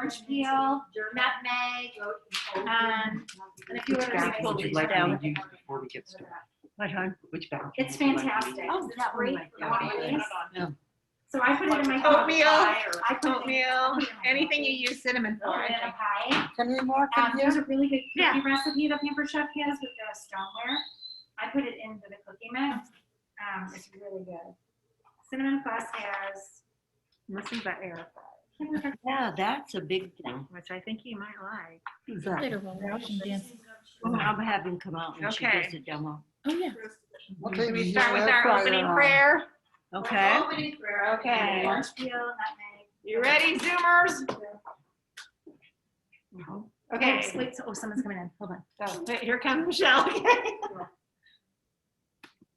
orange peel, nutmeg, and a few other things. Would you like me to use before we get started? Which batch? It's fantastic. Oh, It's great for holidays. Yeah. So I put it in my Oatmeal. I put Oatmeal, anything you use cinnamon Put for. it in a pie. Can we more? There's a really good cookie recipe that Pampered Chef has with the stoneware. I put it into the cookie mix. It's really good. Cinnamon Fuss has. This is the Airfryer, Yeah, that's a big thing. which I think you might like. Exactly. I'll have him come out when she Okay. does the demo. Oh, yeah. Okay, Should we start with our opening prayer? Okay. Opening prayer. Okay. Orange peel, nutmeg. You ready, Zoomers? Okay, wait, oh, someone's coming in. Hold on. Oh, here comes Michelle.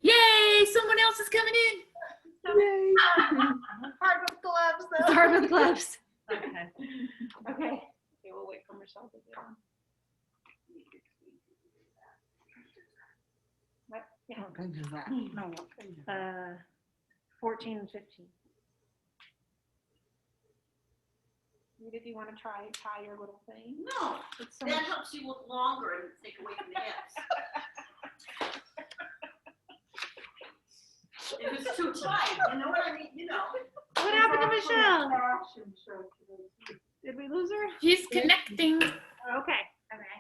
Yay! Someone else is coming in. Hard with gloves, It's though. hard with gloves. Okay. Okay, we'll wait for Michelle to get on. What? Yeah. What page is that? No, what page is that? 14 and 15. Rita, do you want to tie your little thing? No, It's so that much- helps you look longer and take away from the hips. If it's too tight, you know what I mean, you know. What happened to Michelle? Did we lose her? She's connecting. Okay. Okay.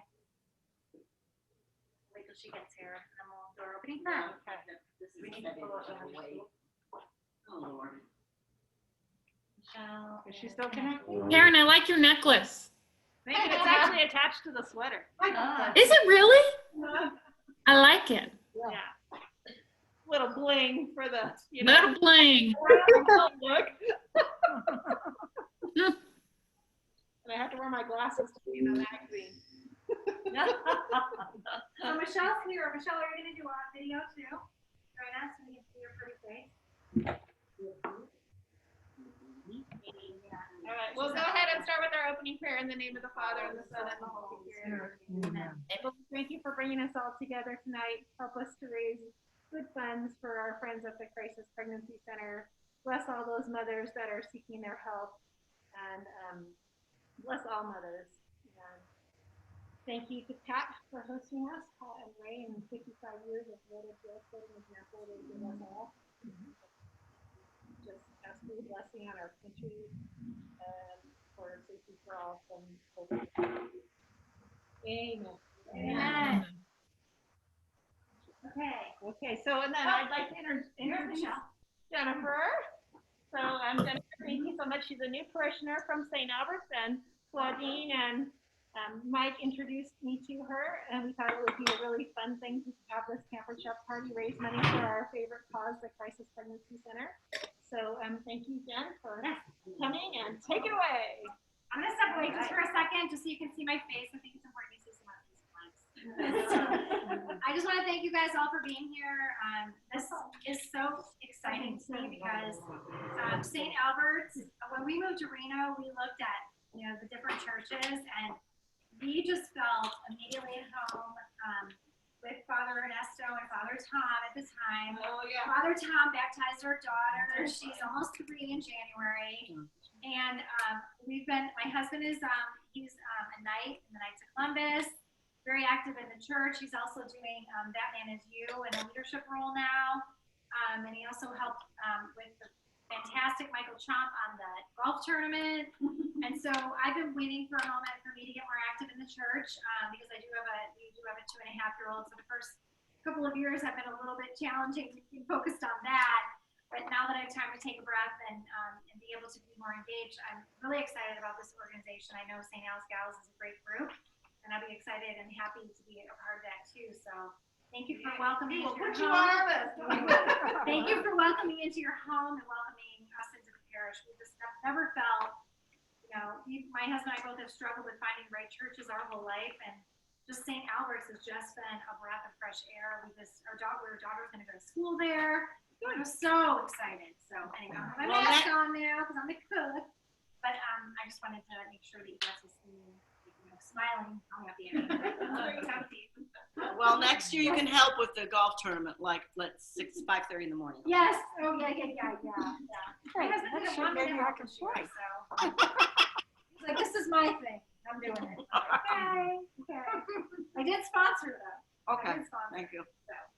Wait till she gets here. And we'll do our opening prayer. This is We need to heavy, pull it down. weight. Oh, Lord. Michelle. Is she still connected? Karen, I like your necklace. Maybe it's actually attached to the sweater. Is it really? I like it. Yeah. Little bling for the, Little bling. look. And I have to wear my glasses to be in the magazine. So Michelle's here. Michelle, are you going to do a video too? Join us so we can see your pretty face. All right, we'll go ahead and start with our opening prayer in the name of the Father, and the Son, and the Holy Spirit. Amen. Lord, thank you for bringing us all together tonight. Help us to raise good funds for our friends at the Crisis Pregnancy Center. Bless all those mothers that are seeking their help, and bless all mothers. And thank you to Pat for hosting us, Pat and Ray, in 55 years of what a good example they give us all. Just ask for your blessing on our country, for safety for all from COVID. Amen. Amen. Okay. Okay, so and then I'd like to introduce Jennifer. So Jennifer, thank you so much. She's a new parishioner from St. Albert's, and Claudine and Mike introduced me to her, and we thought it would be a really fun thing to have this Pampered Chef party, raise money for our favorite cause, the Crisis Pregnancy Center. So thank you, Jen, for coming, and take it away. I'm going to step away just for a second, just so you can see my face. I think it's important you see some of these ones. I just want to thank you guys all for being here. This is so exciting to me because St. Albert's, when we moved to Reno, we looked at the different churches, and we just felt immediately at home with Father Ernesto and Father Tom at the time. Oh, yeah. Father Tom baptized our daughter. She's almost 3 in January. And my husband is, he's a knight in the Knights of Columbus, very active in the church. He's also doing That Man Is You in a leadership role now. And he also helped with the fantastic Michael Chomp on the golf tournament. And so I've been waiting for a moment for me to get more active in the church because we do have a 2.5-year-old. So the first couple of years have been a little bit challenging to be focused on that. But now that I have time to take a breath and be able to be more engaged, I'm really excited about this organization. I know St. Al's Gals is a great group, and I'll be excited and happy to be a part of that too. So thank you for welcoming me into your home. Thank you for welcoming me into your home and welcoming us into the parish. We just have never felt, my husband and I both have struggled with finding the right churches our whole life, and just St. Albert's has just been a breath of fresh air. Our daughter's going to go to school there. I'm so excited. So anyway, I have my mask on now because I'm the cook. But I just wanted to make sure that you guys will see me smiling. I'll have the Well, next year you can help with the golf tournament, like 5:30 in the morning. Yes. Oh yeah. My husband didn't want me to maybe help I can this year, play. so he's like, this is my Bye. Okay. I did sponsor though. I Okay, did sponsor. thank you.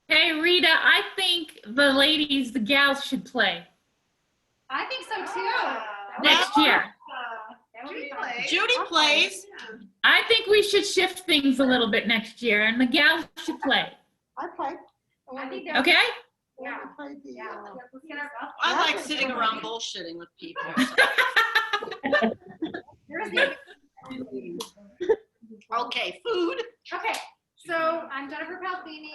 Hey, Rita, I think the gals should play I think so too. next year. That would be fun. Judy plays. I think we should shift things a little bit next year, and the gals should play. I play. I think that. Okay? Yeah. I play the, Yeah. Let's get our golf. I like sitting around bullshitting with people. There's the. Okay, food. Okay, so I'm Jennifer Palfini.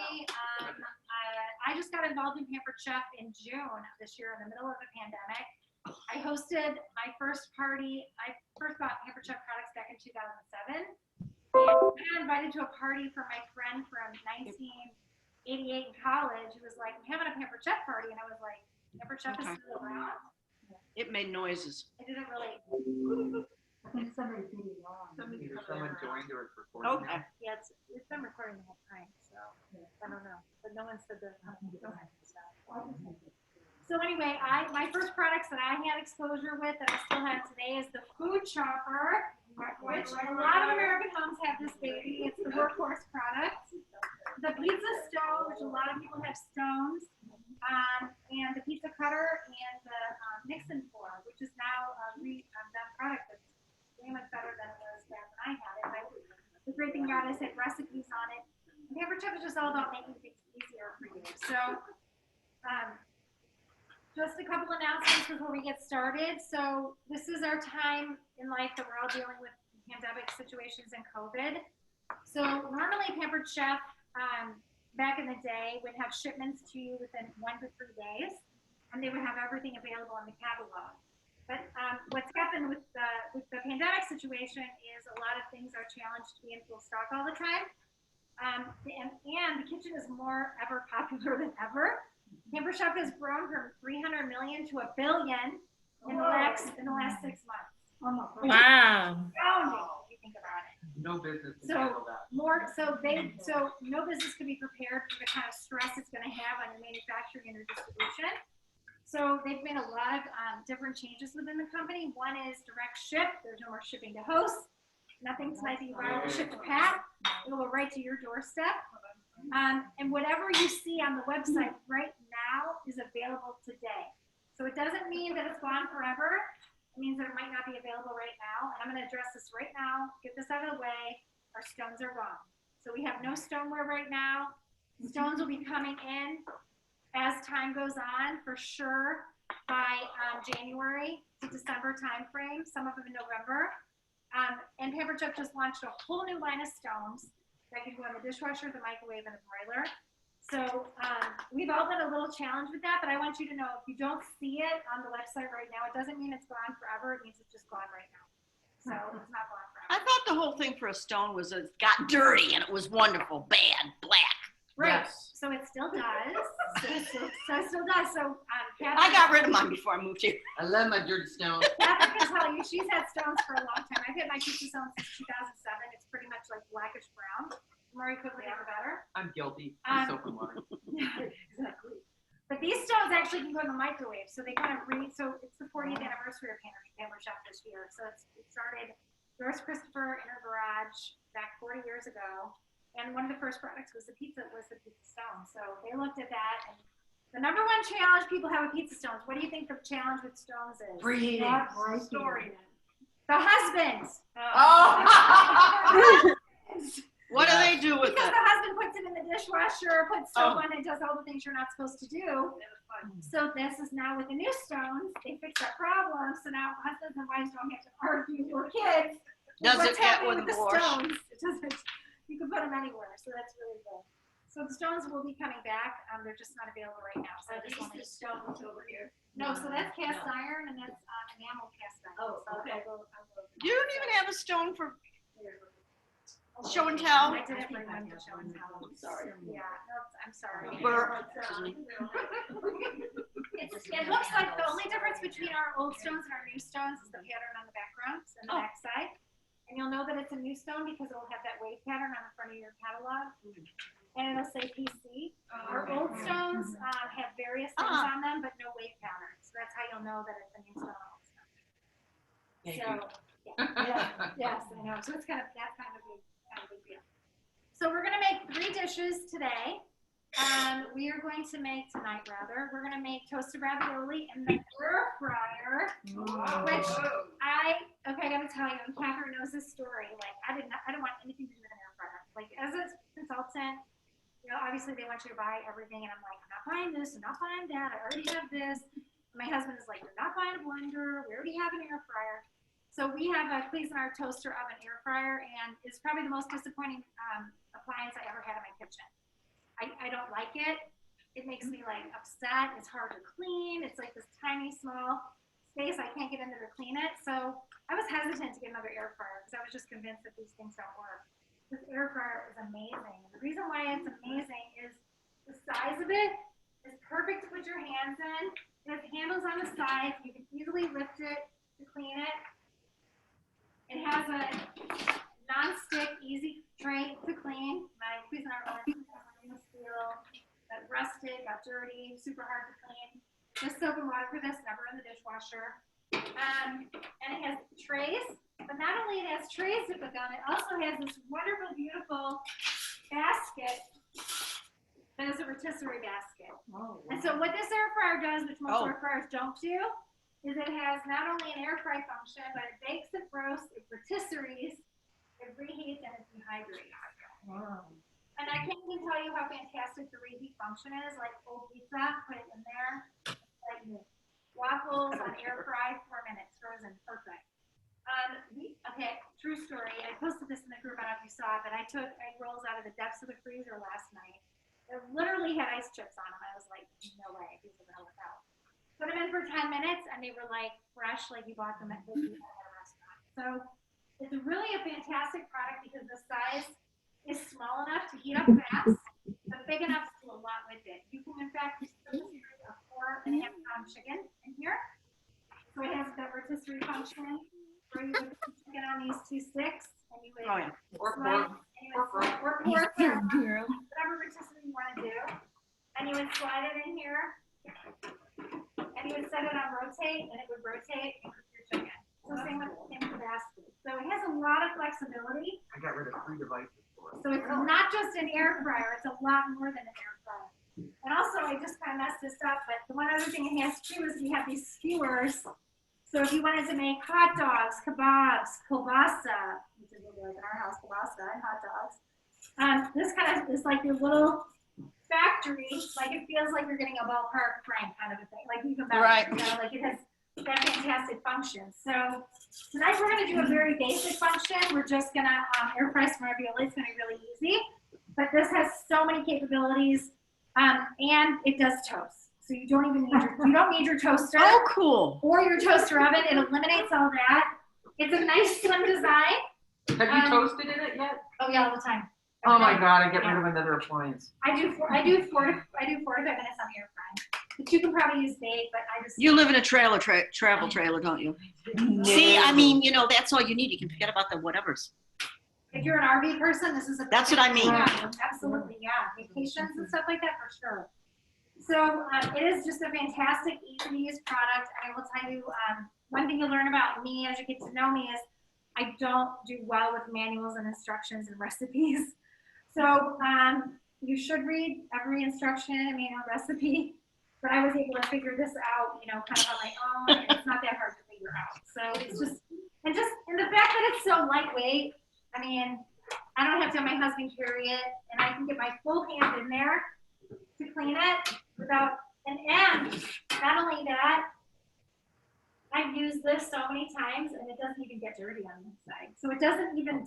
I just got involved in Pampered Chef in June of this year in the middle of the pandemic. I hosted my first party. I first bought Pampered Chef products back in 2007. And I got invited to a party for my friend from 1988 in college. Who was like, I'm having a Pampered Chef party. And I was like, Pampered Chef is still around? It made noises. I didn't really. I think somebody beat it on. Someone joined or it's recording. Okay. Yeah, it's been recording the whole time, so I don't know. But no one said that. So anyway, my first products that I had exposure with that I still have today is the food chopper, which a lot of American homes have this baby. It's the workhorse product. The pizza stone, which a lot of people have stones, and the pizza cutter and the mixing board, which is now a done product that's way much better than it was back when I had it. But the great thing about it is it had recipes on it. And Pampered Chef is just all about making things easier for you. So, just a couple announcements before we get started. So, this is our time in life that we're all dealing with pandemic situations and COVID. So, normally Pampered Chef, back in the day, would have shipments to you within 1 to 3 days, and they would have everything available in the catalog. But what's happened with the pandemic situation is a lot of things are challenged to be in full stock all the time. And the kitchen is more ever popular than ever. Pampered Chef has grown from 300 million to 1 billion in the last 6 months. Wow. Astounding if you think about it. No business can So handle that. so no business can be prepared for the kind of stress it's going to have on your manufacturing and your distribution. So they've made a lot of different changes within the company. One is direct ship. There's no more shipping to host. Nothing tonight that you buy will ship to Pat. It will go right to your doorstep. And whatever you see on the website right now is available today. So it doesn't mean that it's gone forever. It means that it might not be available right now. And I'm going to address this right now. Get this out of the way. Our stones are gone. So we have no stoneware right now. Stones will be coming in as time goes on, for sure, by January to December timeframe, some of them in November. And Pampered Chef just launched a whole new line of stones that can go in the dishwasher, the microwave, and the broiler. So we've all done a little challenge with that, but I want you to know if you don't see it on the website right now, it doesn't mean it's gone forever. It means it's just gone right now. So it's not gone I forever. thought the whole thing for a stone was it got dirty and it was wonderful, bad, black. Right. Yes. So it still does. So it still does. So I got rid of mine before I moved here. I love my dirty stones. Catherine can tell you, she's had stones for a long time. I've had my pizza stones since 2007. It's pretty much like blackish brown. The more you cook it, the better. I'm guilty. I'm soap and water. Exactly. But these stones actually can go in the microwave. So they kind of so it's the 40th anniversary of Pampered Chef this year. So it started Doris Christopher in her garage back 40 years ago. And one of the first products was the pizza stone. So they looked at that, and the #1 challenge people have with pizza stones. What do you think the challenge with stones is? Breathing. Story. The husbands. Oh. What do they do with Because it? the husband puts it in the dishwasher, puts soap on it, does all the things you're not supposed to do. So this is now with the new stones, they fix that problem. So now husbands and wives don't have to argue or kids. Does What's it get happening with the divorce? stones? It doesn't. You can put them anywhere, so that's really good. So the stones will be coming back. They're just not available right now. So These the stones over here. No, so that's cast iron and that's enamel cast iron. Oh, So okay. I'll go You don't even have a stone for show and tell? I didn't bring one to show and tell. I'm sorry. Yeah, no, I'm sorry. Burp. It looks like the only difference between our old stones and our new stones is the pattern on the background and the back side. And you'll know that it's a new stone because it will have that wave pattern on the front of your catalog. And it'll say PC. Our old stones have various things on them, but no wave pattern. So that's how you'll know that it's a new stone also. So, yeah. Yes, I know. So it's that's kind of a So we're gonna make 3 dishes today. We are going to make tonight, rather. We're gonna make toasted ravioli in the air fryer, which I gotta tell you, and Catherine knows this story. Like, I don't want anything to do with an air fryer. Like, as a consultant, you know, obviously they want you to buy everything, and I'm like, I'm not buying this, I'm not buying that. I already have this. My husband is like, you're not buying a blender. We already have an air fryer. So we have a Cuisinart toaster oven air fryer, and it's probably the most disappointing appliance I ever had in my kitchen. I don't like it. It makes me like upset. It's hard to clean. It's like this tiny, small space. I can't get into to clean it. So I was hesitant to get another air fryer because I was just convinced that these things don't work. This air fryer is amazing. The reason why it's amazing is the size of it is perfect to put your hands in. It has handles on the sides. You can easily lift it to clean it. It has a non-stick, easy tray to clean. My Cuisinart oven steel, got rusted, got dirty, super hard to clean. Just soap and water for this, never in the dishwasher. And it has trays, but not only it has trays to cook on, it also has this wonderful, beautiful basket that is a rotisserie basket. Oh, wow. And so what this air fryer does, which most air fryers don't do, is it has not only an air fry function, but it bakes, it roasts, it rotisseries, it reheats, and it dehydrates. Wow. And I can't even tell you how fantastic the reheat function is. Like old pizza, put it in there. Like waffles on air fry, 4 minutes, frozen, perfect. Okay, true story. I posted this in the group. I don't know if you saw it, but I took egg rolls out of the depths of the freezer last night. They literally had ice chips on them. I was like, no way, these are gonna work out. Put them in for 10 minutes, and they were like fresh, like you bought them at a restaurant. So it's really a fantastic product because the size is small enough to heat up fast, but big enough to do a lot with it. You can, in fact, put a 4.5-pound chicken in here. So it has the rotisserie function where you would put chicken on these 2 sticks, and you would Or pork, whatever rotisserie you want to do, and you would slide it in here, and you would set it on rotate, and it would rotate and cook your chicken. So same with the basket. So it has a lot of flexibility. I got rid of 3 devices. So it's not just an air fryer, it's a lot more than an air fryer. And also, I just kind of messed this up, but the one other thing it has too is we have these skewers. So if you wanted to make hot dogs, kebabs, kielbasa, which is what we like in our house, kielbasa and hot dogs, this kind of is like your little factory, like it feels like you're getting a ballpark frame kind of a thing. Like you can buy it, you know, like it has that fantastic function. So tonight we're going to do a very basic function. We're just going to air fry some ravioli. It's going to be really easy, but this has so many capabilities, and it does toast. So you don't even need your toaster. Oh, cool. Or your toaster oven. It eliminates all that. It's a nice slim design. Have you toasted in it yet? Oh yeah, all the time. Oh my God, I get rid of another appliance. I do 4 to 5 minutes on air frying. But you can probably use bake, but I just. You live in a travel trailer, don't you? No. See, I mean, you know, that's all you need. You can forget about the whatevers. If you're an RV person, this is a. That's what I mean. Yeah, absolutely, yeah. Vacations and stuff like that for sure. So it is just a fantastic, easy to use product. I will tell you, one thing you'll learn about me as you get to know me is I don't do well with manuals and instructions and recipes. So you should read every instruction and manual recipe, but I was able to figure this out, you know, kind of on my own. It's not that hard to figure out. So it's just, and the fact that it's so lightweight, I mean, I don't have to have my husband carry it, and I can get my full hand in there to clean it without an end. Not only that, I've used this so many times, and it doesn't even get dirty on this side. So it doesn't even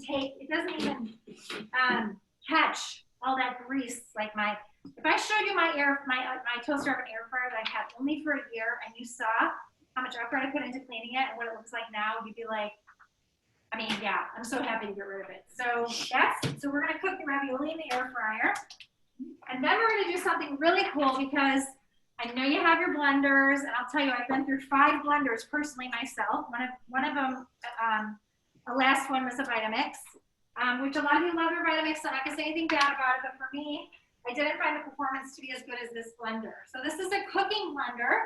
catch all that grease like if I showed you my toaster oven air fryer that I had only for a year, and you saw how much effort I put into cleaning it and what it looks like now, you'd be like, I mean, yeah, I'm so happy to get rid of it. So we're gonna cook the ravioli in the air fryer, and then we're gonna do something really cool because I know you have your blenders, and I'll tell you, I've been through 5 blenders personally myself. One of them, the last one was a Vitamix, which a lot of you love your Vitamix, so I'm not gonna say anything bad about it, but for me, I didn't find the performance to be as good as this blender. So this is a cooking blender,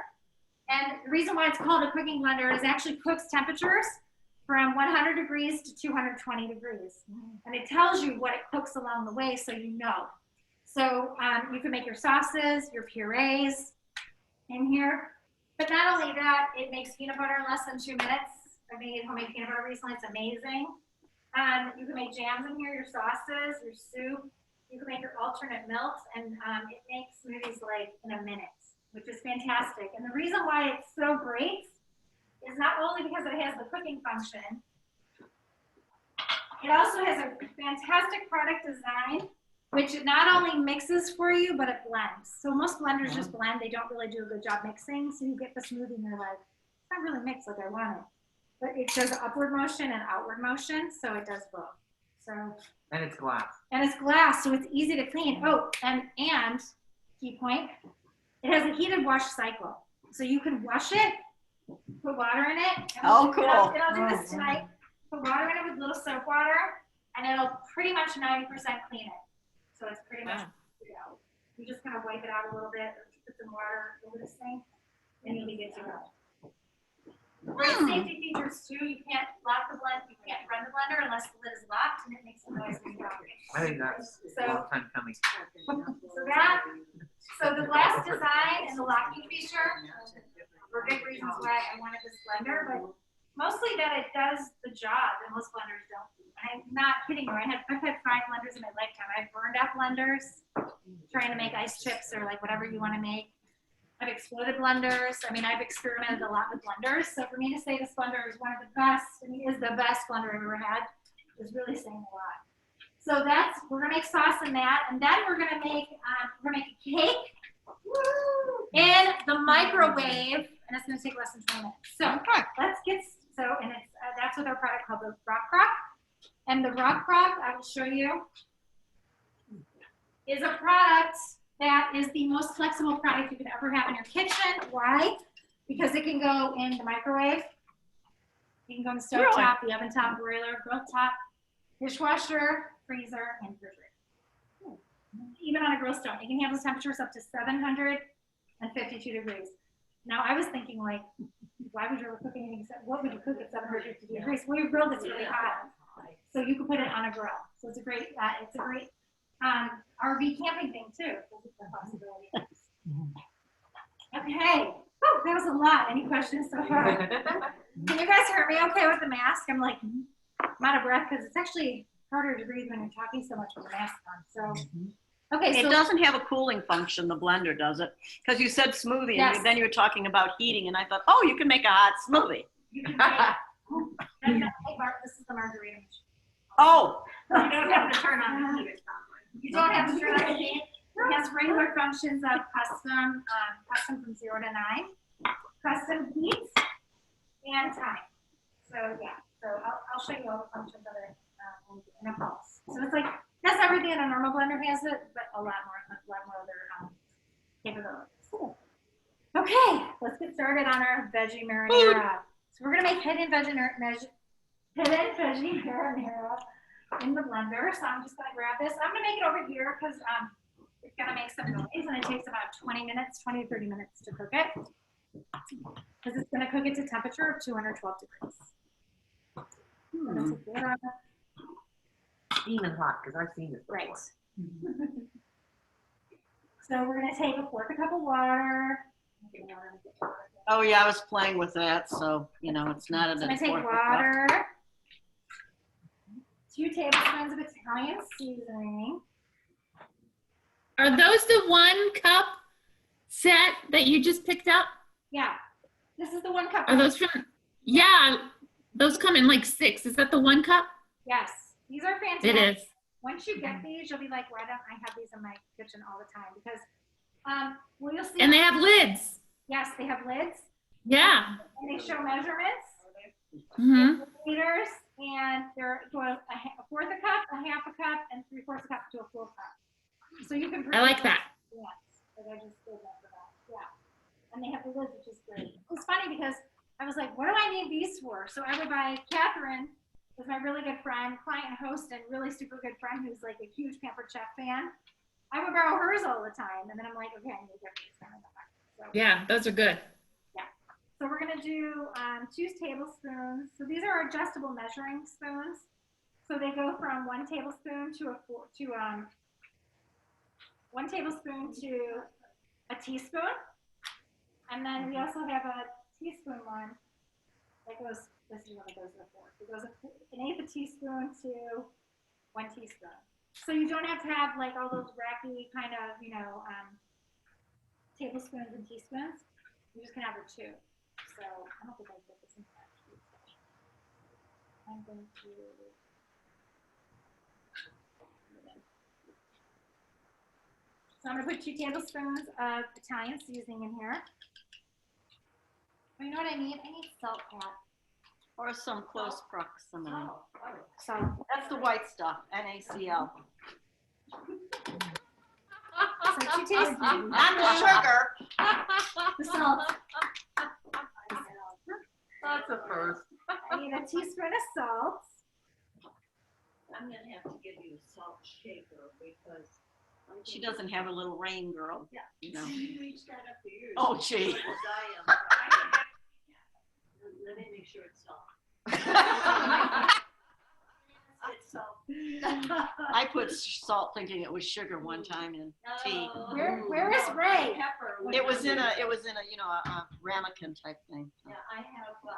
and the reason why it's called a cooking blender is it actually cooks temperatures from 100 degrees to 220 degrees. And it tells you what it cooks along the way so you know. So you can make your sauces, your purees in here. But not only that, it makes peanut butter in less than 2 minutes. I made homemade peanut butter recently, it's amazing. You can make jams in here, your sauces, your soup. You can make your alternate milks, and it makes smoothies like in a minute, which is fantastic. And the reason why it's so great is not only because it has the cooking function, it also has a fantastic product design, which it not only mixes for you, but it blends. So most blenders just blend, they don't really do a good job mixing, so you get the smoothie and you're like, it's not really mixed like I want it. But it does upward motion and outward motion, so it does both. So. And it's glass. And it's glass, so it's easy to clean. Oh, and key point, it has a heated wash cycle. So you can wash it, put water in it. Oh, cool. And I'll do this tonight. Put water in it with a little soap water, and it'll pretty much 90% clean it. So it's pretty much, you just kind of wipe it out a little bit, put some water over this thing, and you'll be good to go. Great safety features too. You can't lock the blend. You can't run the blender unless the lid is locked, and it makes a noise when you drop it. I think that's a long time coming. So the glass design and the locking feature were big reasons why I wanted this blender, but mostly that it does the job that most blenders don't do. I'm not kidding you. I've had 5 blenders in my lifetime. I've burned out blenders trying to make ice chips or like whatever you want to make. I've exploded blenders. I mean, I've experimented a lot with blenders. So for me to say this blender is one of the best, and is the best blender I've ever had, is really saying a lot. So we're gonna make sauce in that, and then we're gonna make a cake in the microwave, and it's gonna take less than 20 minutes. So let's get and it's that's with our product called the Rockcrok, and the Rockcrok I will show you is a product that is the most flexible product you could ever have in your kitchen. Why? Because it can go in the microwave, it can go in the stove top, the oven top, broiler, grill top, dishwasher, freezer, and refrigerator. Even on a grill stove, it can handle temperatures up to 752 degrees. Now I was thinking like, why would you ever cook anything? What would you cook at 750 degrees? Well, your grill that's really hot, so you can put it on a grill. So it's a great RV camping thing too. Okay. Oh, that was a lot. Any questions so far? Can you guys hear me okay with the mask? I'm like, I'm out of breath because it's actually harder to breathe when you're talking so much with the mask on. So, okay. It So doesn't have a cooling function, the blender, does it? Because you said smoothie, Yes. and then you were talking about heating, and I thought, oh, you can make a hot smoothie. you can hey, Mark, this is the margarita machine. Oh, You don't have to turn on the heat. You don't have to turn on the heat. It has regular functions of custom from 0 to 9, custom heat, and time. So yeah, so I'll show you all the functions of it in a pulse. So it's like, that's everything in a normal blender has it, but a lot more other capabilities. Cool. Okay, let's get started on our veggie marinara. So we're gonna make hidden veggie marinara in the blender. So I'm just gonna grab this. I'm gonna make it over here because it's gonna make some noise, and it takes about 20 to 30 minutes to cook it. Because it's gonna cook it to temperature of 212 degrees. Steaming hot, because I've seen this before. Right. So we're gonna take a cup of water. oh yeah, I was playing with that, so, you know, it's not So an I'm gonna take important water, 2 tablespoons of Italian seasoning. Are those the 1 cup set that you just picked up? Yeah, this is the 1 cup. Are those from, yeah, those come in like 6. Is that the 1 cup? Yes, these are fantastic. It is. Once you get these, you'll be like, why don't I have these in my kitchen all the time? Because, well, you'll see. And they have lids. Yes, they have lids. Yeah. And they show measurements. Mm-hmm. Liters, and they're a fourth a cup, a half a cup, and 3/4 a cup to a full cup. So you can. I like that. Yes, but I just did that for that. Yeah, and they have the lids, which is great. It's funny because I was like, what do I need these for? So I would buy Catherine, who's my really good friend, client, host, and really super good friend, who's like a huge Pampered Chef fan. I would borrow hers all the time, and then I'm like, okay, I need to get these. So, Yeah, those are good. So we're gonna do 2 tablespoons. So these are adjustable measuring spoons. So they go from 1 tablespoon to 1 tablespoon to a teaspoon. And then we also have a teaspoon one that goes, this is what it goes to a fork. It goes 1/8 teaspoon to 1 teaspoon. So you don't have to have like all those wacky kind of, tablespoons and teaspoons. You just can have the 2. So I don't think I put this in that. I'm going to. So I'm going to put 2 tablespoons of Italian seasoning in here. You know what I need? I need salt, Pat. Or some close proximity. So That's the white stuff, NaCl. 2 tablespoons. Not the sugar. The salt. That's a first. I need a teaspoon of salt. I'm gonna have to give you a salt shaker because. She doesn't have a little rain girl. Yeah. You know. She reached that up for years. Oh, gee. Let me make sure it's salt. It's salt. I put salt thinking it was sugar one time in tea. Where is Ray? Pepper. It was in a a ramekin type thing. Yeah, I have, the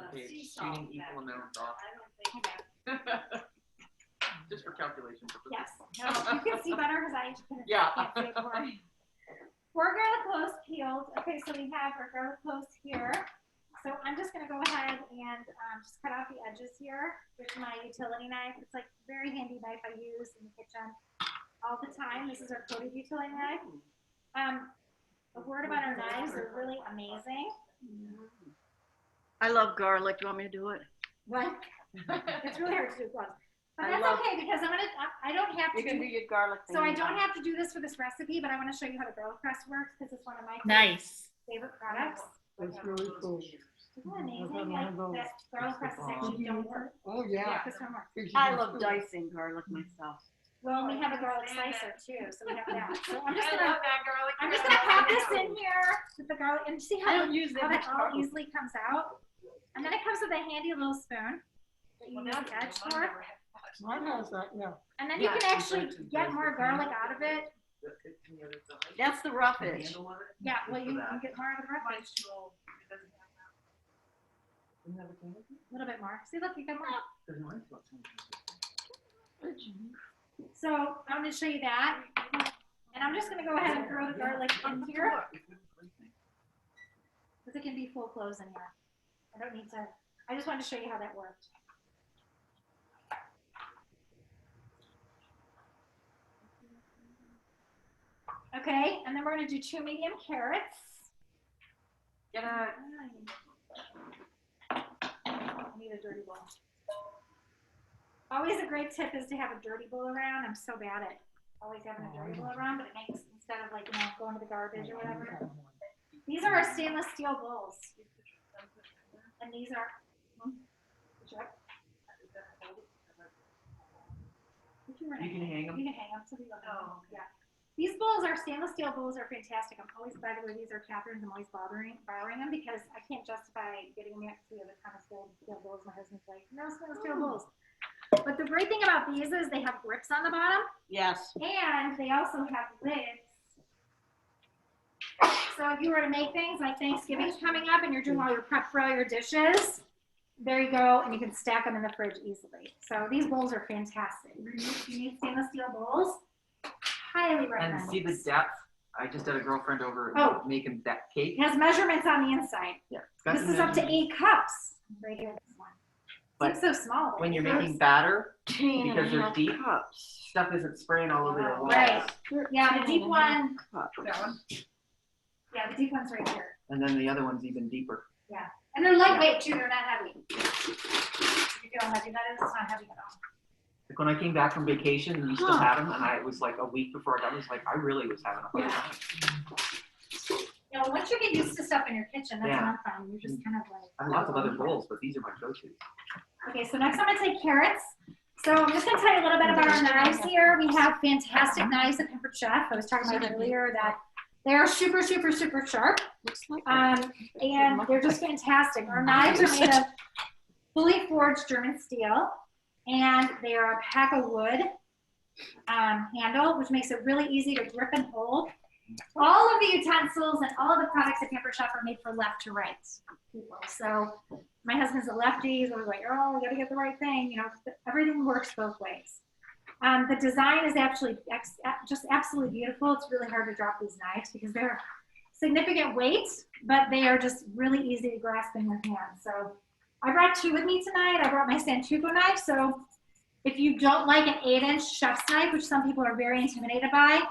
Okay, sea salt. shooting equal back amounts there. off. I don't think. Just for calculation purposes. Yes. No, you can see better because I Yeah. can't see it for you. 4 garlic cloves peeled. Okay, so we have our garlic cloves here. So I'm just going to go ahead and just cut off the edges here with my utility knife. It's like a very handy knife I use in the kitchen all the time. This is our coated utility knife. A word about our knives, they're really amazing. I love garlic. You want me to do it? What? It's really hard to do gloves. But I that's love- okay because I don't have to You can do do, your garlic thing. so I don't have to do this for this recipe, but I want to show you how the garlic press works because it's one of my Nice. favorite products. That's really cool. Isn't that amazing? Like that garlic press is actually don't work. Oh, Yeah, yeah. this one works. I love dicing garlic myself. Well, we have a garlic slicer too, so we have that. So I'm just I gonna love that garlic. pop this in here with the garlic and see I how don't use how that that much all garlic. easily comes out. And then it comes with a handy little spoon that you use the edge for. Mine has that, yeah. And then you Yeah. can actually get more garlic out of it. That's the rough edge. Yeah, well, you can get more out of the rough edge. A little bit more. See, look, you got more. So I'm going to show you that. And I'm just going to go ahead and throw the garlic in here. Because it can be full clothes in here. I don't need to, I just wanted to show you how that worked. Okay, and then we're going to do 2 medium carrots. Get a I need a dirty bowl. Always a great tip is to have a dirty bowl around. I'm so bad at always having a dirty bowl around, but it makes, instead of like, going to the garbage or whatever. These are our stainless steel bowls. And these are, You can hang them. You can hang them, so we don't know. Yeah. These bowls are stainless steel bowls are fantastic. I'm always, by the way, these are Catherine's. I'm always borrowing them because I can't justify getting them next to the other kind of steel bowls. My husband's like, no stainless steel bowls. But the great thing about these is they have grips on the bottom yes. and they also have lids. So if you were to make things like Thanksgiving's coming up and you're doing all your prep for all your dishes, there you go, and you can stack them in the fridge easily. So these bowls are fantastic. You need stainless steel bowls. Highly recommend. And see the depth. I just had a girlfriend over Oh. making that cake. It has measurements on the inside. Yeah. Got This the is up to measurements. 8 cups. Right here, this one. But It's so small. When you're making batter, 10 because they're and a deep, half cups. stuff isn't spraying all over your walls. Right. Yeah, the deep one. Cups. Yeah, the deep one's right here. And then the other one's even deeper. And they're lightweight too. They're not heavy. If you feel how heavy that is, it's not heavy at all. Like when I came back from vacation and we still had them, and it was like a week before I got them, it was like I really was having a hard time. You know, once you get used to stuff in your kitchen, that's Yeah. not fun. You're just kind of like. I have lots of other bowls, but these are my go-tos. Okay, so next I'm gonna take carrots. So I'm just gonna tell you a little bit about our knives here. We have fantastic knives at Pampered Chef. I was talking about earlier that They're super, super, super sharp. And they're just fantastic. Our knives are made of fully forged German steel, and they are a pack of wood handle, which makes it really easy to grip and hold. All of the utensils and all of the products at Pampered Chef are made for left to right people. So my husband's a lefty. He's always like, oh, we got to get the right thing. You know, everything works both ways. The design is actually just absolutely beautiful. It's really hard to drop these knives because they're significant weight, but they are just really easy to grasp in your hand. So I brought 2 with me tonight. I brought my Santuco knife. So if you don't like an 8-inch chef's knife, which some people are very intimidated by,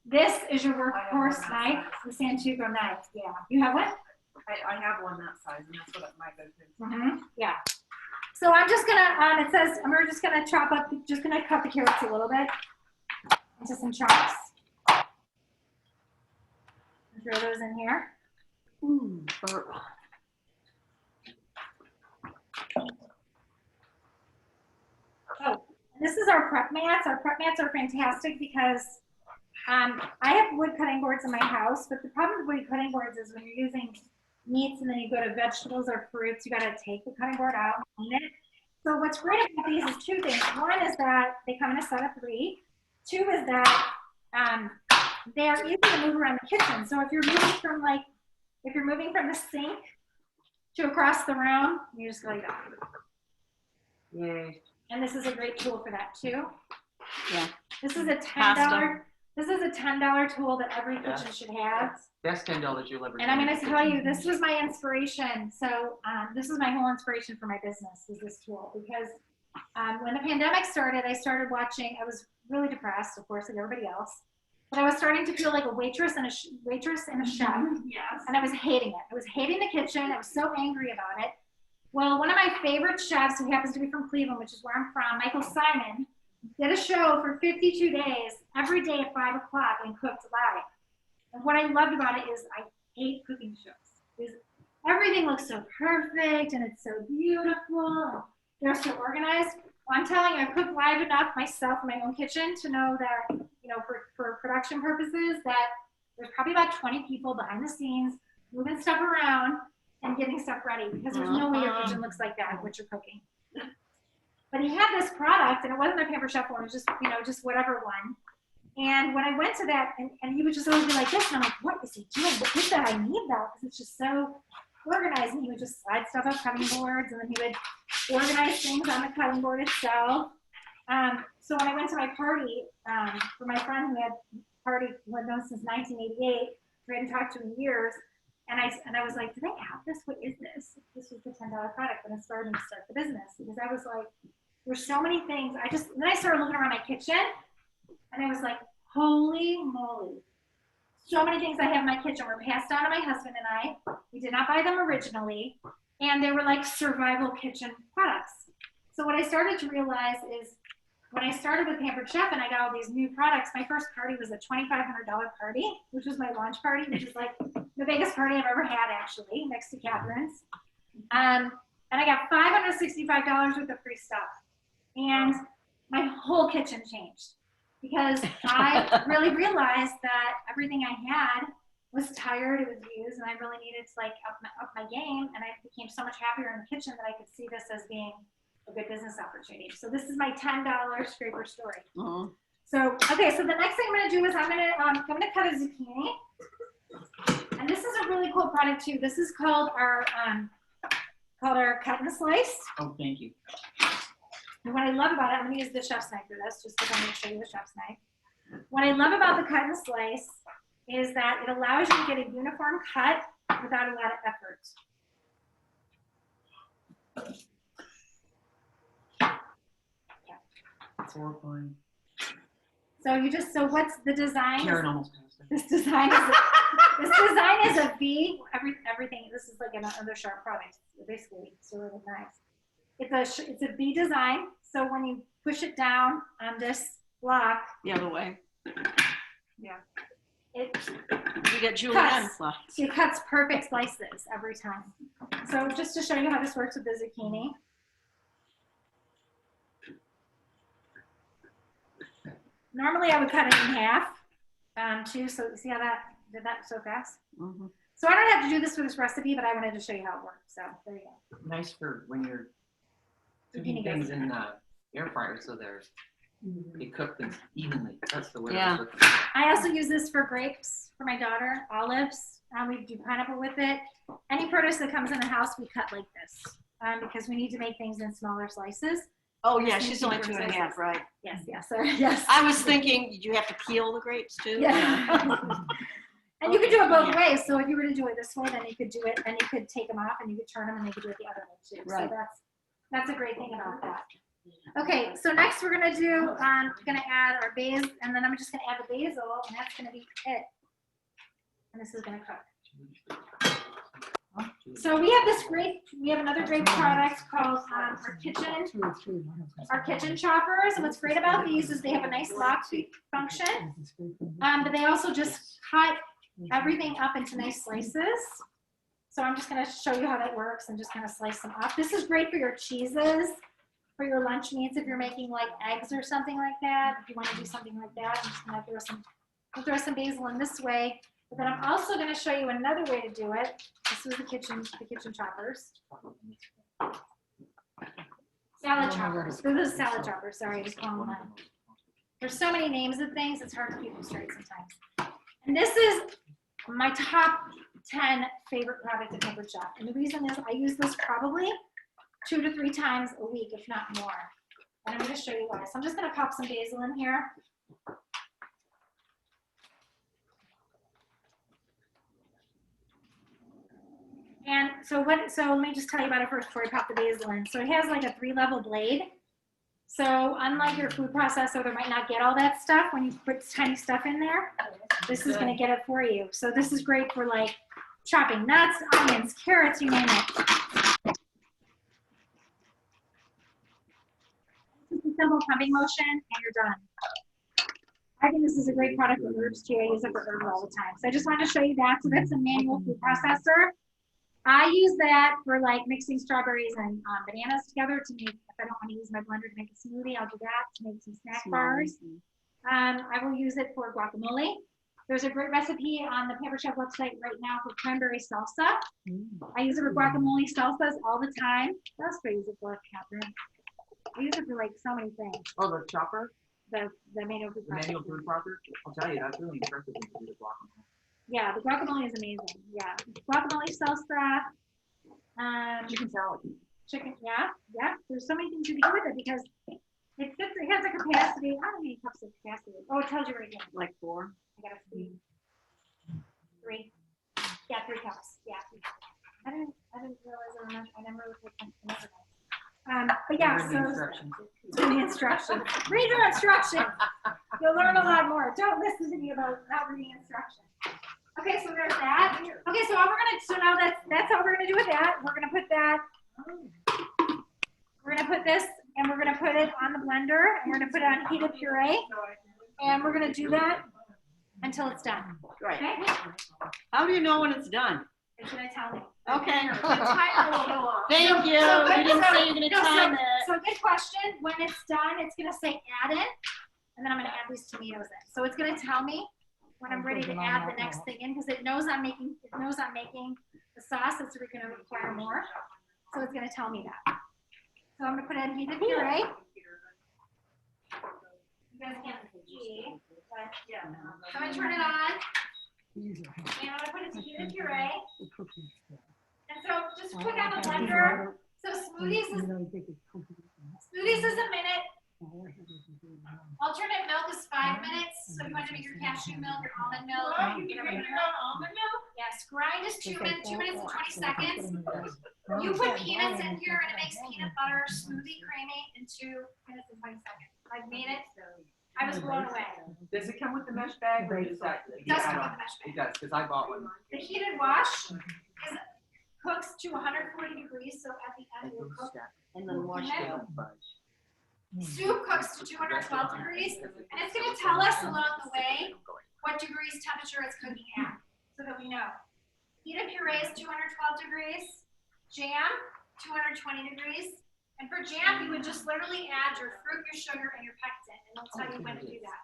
this is your workhorse knife, the Santuco knife. Yeah. You have one? I have one that size, and that's what my go-to. Yeah. So I'm just gonna, it says, we're just gonna chop up, just gonna cut the carrots a little bit into some chunks. Throw those in here. Ooh, burp. Oh, and this is our prep mats. Our prep mats are fantastic because I have wood cutting boards in my house, but the problem with wood cutting boards is when you're using meats and then you go to vegetables or fruits, you got to take the cutting board out and clean it. So what's great about these is 2 things. One is that they come in a set of 3. 2 is that they are easy to move around the kitchen. So if you're moving from the sink to across the room, you just go like that. Yay. And this is a great tool for that too. Yeah. This is a $10. This is a $10 tool that every kitchen should have. Best $10 you'll ever. And I'm going to tell you, this was my inspiration. So this is my whole inspiration for my business, is this tool. Because when the pandemic started, I started watching. I was really depressed, of course, like everybody else. But I was starting to feel like a waitress and a chef. Yes. And I was hating it. I was hating the kitchen. I was so angry about it. Well, one of my favorite chefs, who happens to be from Cleveland, which is where I'm from, Michael Simon, did a show for 52 days, every day at 5 o'clock, and cooked live. And what I loved about it is I hate cooking shows. Everything looks so perfect, and it's so beautiful. They're so organized. Well, I'm telling you, I've cooked live enough myself in my own kitchen to know that, you know, for production purposes, that there's probably about 20 people behind the scenes moving stuff around and getting stuff ready, because there's no way your kitchen looks like that, what you're cooking. But he had this product, and it wasn't a Pampered Chef one, it was just, you know, just whatever one. And when I went to that, and he would just always be like this, and I'm like, what is he doing? What is that? I need that, because it's just so organized. And he would just slide stuff up cutting boards, and then he would organize things on the cutting board itself. So when I went to my party, for my friend who had party, who had known since 1988, we hadn't talked to in years, and I was like, do they have this? What is this? This was the $10 product when I started to start the business, because I was like, there's so many things. Then I started looking around my kitchen, and I was like, holy moly. So many things I have in my kitchen were passed down to my husband and I. We did not buy them originally, and they were like survival kitchen products. So what I started to realize is, when I started with Pampered Chef and I got all these new products, my first party was a $2,500 party, which was my launch party, which is like the biggest party I've ever had, actually, next to Catherine's. And I got $565 worth of free stuff. And my whole kitchen changed, because I really realized that everything I had was tired, it was used, and I really needed to like up my game. And I became so much happier in the kitchen that I could see this as being a good business opportunity. So this is my $10 scraper story. So, okay, so the next thing I'm gonna do is I'm gonna cut a zucchini. And this is a really cool product too. This is called our cut and slice. Oh, thank you. And what I love about it, I'm gonna use the chef's knife for this, just because I'm gonna show you the chef's knife. What I love about the cut and slice is that it allows you to get a uniform cut without a lot of effort. It's horrifying. So what's the design? Karen almost passed it. This design is a V. Everything. This is like another sharp product. Basically, it's really nice. It's a V design. So when you push it down on this block, The other way. yeah, You get julienne. so it cuts perfect slices every time. So just to show you how this works with the zucchini. Normally I would cut it in half, too. So see how that did that so fast. Mhm. So I don't have to do this for this recipe, but I wanted to show you how it works. So there you go. Nice for when you're Zucchini cooking things in air fryer so they cook them evenly. That's the word I was looking for. I also use this for grapes for my daughter, olives. We do pineapple with it. Any produce that comes in the house, we cut like this because we need to make things in smaller slices. Oh, yeah, she's only 2.5, right? Yes, yes, sir. Yes. I was thinking, did you have to peel the grapes too? Yeah. And you could do it both ways. So if you were to do it this way, then you could do it, and you could take them off and you could turn them and you could do it the other way too. Right. So that's a great thing about that. Okay, so next we're gonna do, gonna add our basil, and then I'm just gonna add the basil, and that's gonna be it. And this is gonna cook. So we have another great product called our kitchen choppers. And what's great about these is they have a nice lock function, but they also just cut everything up into nice slices. So I'm just gonna show you how that works and just kind of slice them up. This is great for your cheeses, for your lunch meats if you're making like eggs or something like that. If you want to do something like that, I'm just gonna throw some basil in this way. But then I'm also going to show you another way to do it. This is the kitchen choppers. Salad choppers. This is salad choppers. Sorry, I just call them that. There's so many names of things, it's hard to keep them straight sometimes. And this is my top 10 favorite product at Pampered Chef. And the reason is I use this probably 2 to 3 times a week, if not more. And I'm going to show you why. So I'm just going to pop some basil in here. And so let me just tell you about it first before I pop the basil in. So it has like a 3-level blade. So unlike your food processor, that might not get all that stuff when you put tiny stuff in there. This is going to get it for you. So this is great for like chopping nuts, onions, carrots, you name it. It's a simple pumping motion and you're done. I think this is a great product for herbs too. I use it for herbs all the time. So I just wanted to show you that. So that's a manual food processor. I use that for like mixing strawberries and bananas together to make, if I don't want to use my blender to make a smoothie, I'll do that to make some snack bars. I will use it for guacamole. There's a great recipe on the Pampered Chef website right now for cranberry salsa. I use it for guacamole salsas all the time. What else do I use it for, Catherine? I use it for like so many things. Oh, the chopper? The manual food processor. Manual food processor? I'll tell you, that's really impressive when you do the guacamole. Yeah, the guacamole is amazing. Yeah, guacamole salsa. Chicken salad. Chicken, yeah. There's so many things you can do with it because it has a capacity. How many cups of capacity? Oh, it tells you right here. Like 4. I gotta see. 3. Yeah, 3 cups. Yeah. I didn't realize I never really paid attention to that. But yeah, so the instructions. Read your instructions. You'll learn a lot more. Don't listen to me about not reading instructions. Okay, so there's that. Okay, so now that's how we're gonna do with that. We're gonna put that. We're gonna put this, and we're gonna put it on the blender, and we're gonna put it on heated puree, and we're gonna do that until it's done. Right. Okay. How do you know when it's done? Should I tell you? Okay. The timer will go off. Thank you. You didn't say you're gonna time it. So good question. When it's done, it's gonna say add in, and then I'm gonna add these tomatoes in. So it's gonna tell me when I'm ready to add the next thing in because it knows I'm making the sauce that's gonna require more. So it's gonna tell me that. So I'm gonna put it in heated puree. You guys can't see, but yeah. I'm gonna turn it on. And I'm gonna put it to heated puree. And so just quick on the blender. So smoothies is a minute. Alternate milk is 5 minutes. So you want to make your cashew milk, your almond milk. You can make your own almond milk? Yes, grind is 2 minutes and 20 seconds. You put peanuts in here and it makes peanut butter smoothie creamy in 2 minutes and 20 seconds. I've made it. I was blown away. Does it come with the mesh bag or is that? It does come with the mesh bag. It does, because I bought one. The heated wash cooks to 140 degrees, so at the end it will cook. And then wash it out. Soup cooks to 212 degrees, and it's going to tell us along the way what degrees temperature it's cooking at, so that we know. Heated puree is 212 degrees, jam 220 degrees, and for jam you would just literally add your fruit, your sugar, and your pectin, and it'll tell you when to do that.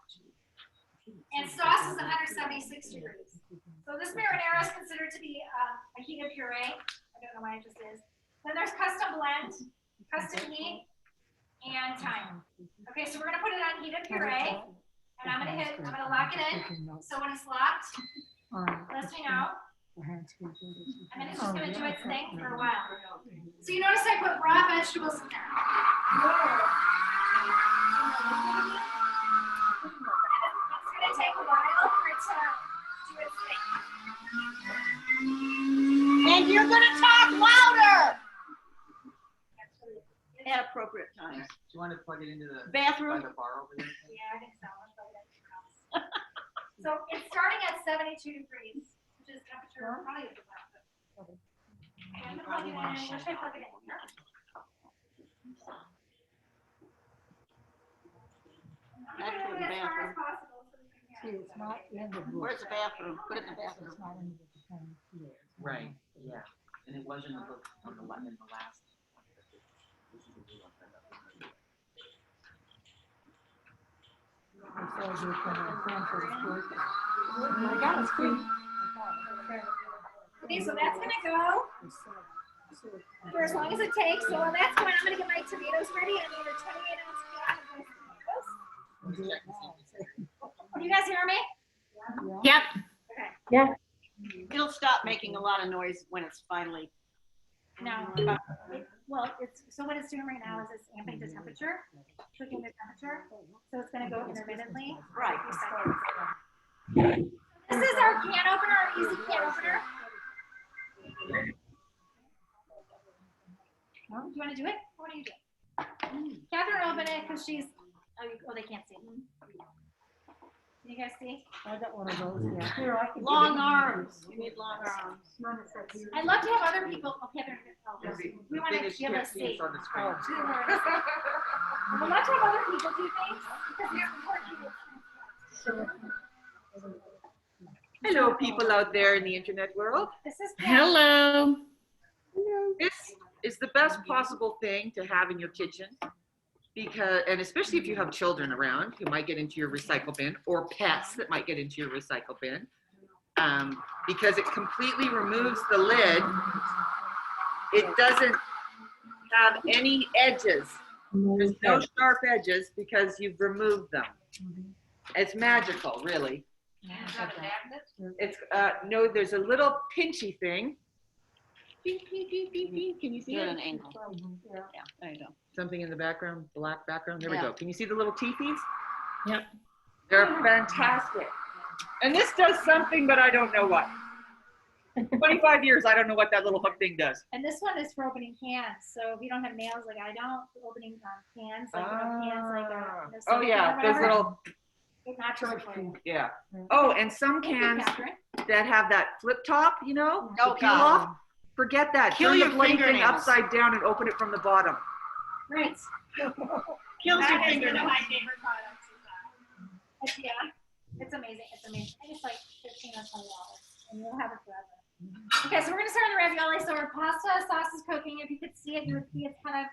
And sauce is 176 degrees. So this marinara is considered to be a heated puree. I don't know why it just is. Then there's custom blend, custom heat, and time. Okay, so we're gonna put it on heated puree, and I'm gonna lock it in. So when it's locked, let me know. And then it's just gonna do its thing for a while. So you notice I put raw vegetables in there. It's gonna take a while for it to do its thing. And you're gonna talk louder at appropriate times. Do you want to plug it into the Bathroom? by the bar over there? Yeah, I think so. So it's starting at 72 degrees, which is temperature probably of the bathroom. I'm gonna plug it in. Where should I plug it in? Here? Actually, the As far as bathroom. possible so we can See, hear it. it's not in the book. Where's the bathroom? Put it in the bathroom. It's not in the book here. Right, yeah. And it wasn't in the book on the in the last. It says you're gonna plan for the course. I got a screen. Okay, so that's gonna go for as long as it takes. So while that's going, I'm gonna get my tomatoes ready. I need a 28-ounce can of those tomatoes. Can you guys hear me? Yep. Okay. It'll stop making a lot of noise when it's finally. No. Well, so what it's doing right now is it's amping the temperature, cooking the temperature. So it's gonna go intermittently. Right. This is our can opener, our easy can opener. Do you want to do it? What do you do? Catherine, open it because she's. Oh, they can't see. Can you guys see? I got one of those, yeah. Here, I can. Long arms. You need long arms. I'd love to have other people. Oh, Catherine, we want to be able to see. On the screen. I'd love to have other people do things because it's important. Hello, people out there in the internet world. This is Hello. This is the best possible thing to have in your kitchen because, and especially if you have children around who might get into your recycle bin or pets that might get into your recycle bin, because it completely removes the lid. It doesn't have any edges. There's no sharp edges because you've removed them. It's magical, really. It's no, there's a little pinchy thing. Ping, ping, ping, ping, ping. Can you see Do it it? at an angle. Yeah, there you go. Something in the background, black background. There we Yeah. go. Can you see the little teepees? Yep. They're fantastic. And this does something, but I don't know what. 25 years, I don't know what that little hook thing does. And this one is for opening cans. So if you don't have nails like I don't, opening cans, like cans like this. Oh yeah, those little, It's not true for you. yeah. Oh, and some Thank you, cans Catherine. that have that flip top, you know, Oh, to peel God. off. Forget that. Kill Turn your the bloody thing fingernails. upside down and open it from the bottom. Right. Kills your That is one of fingernails. my favorite products. Yeah. It's amazing. It's amazing. I think it's like $15 or $20 and you'll have it forever. Okay, so we're gonna start on the ravioli. So our pasta sauce is cooking. If you could see it, you would see it's kind of,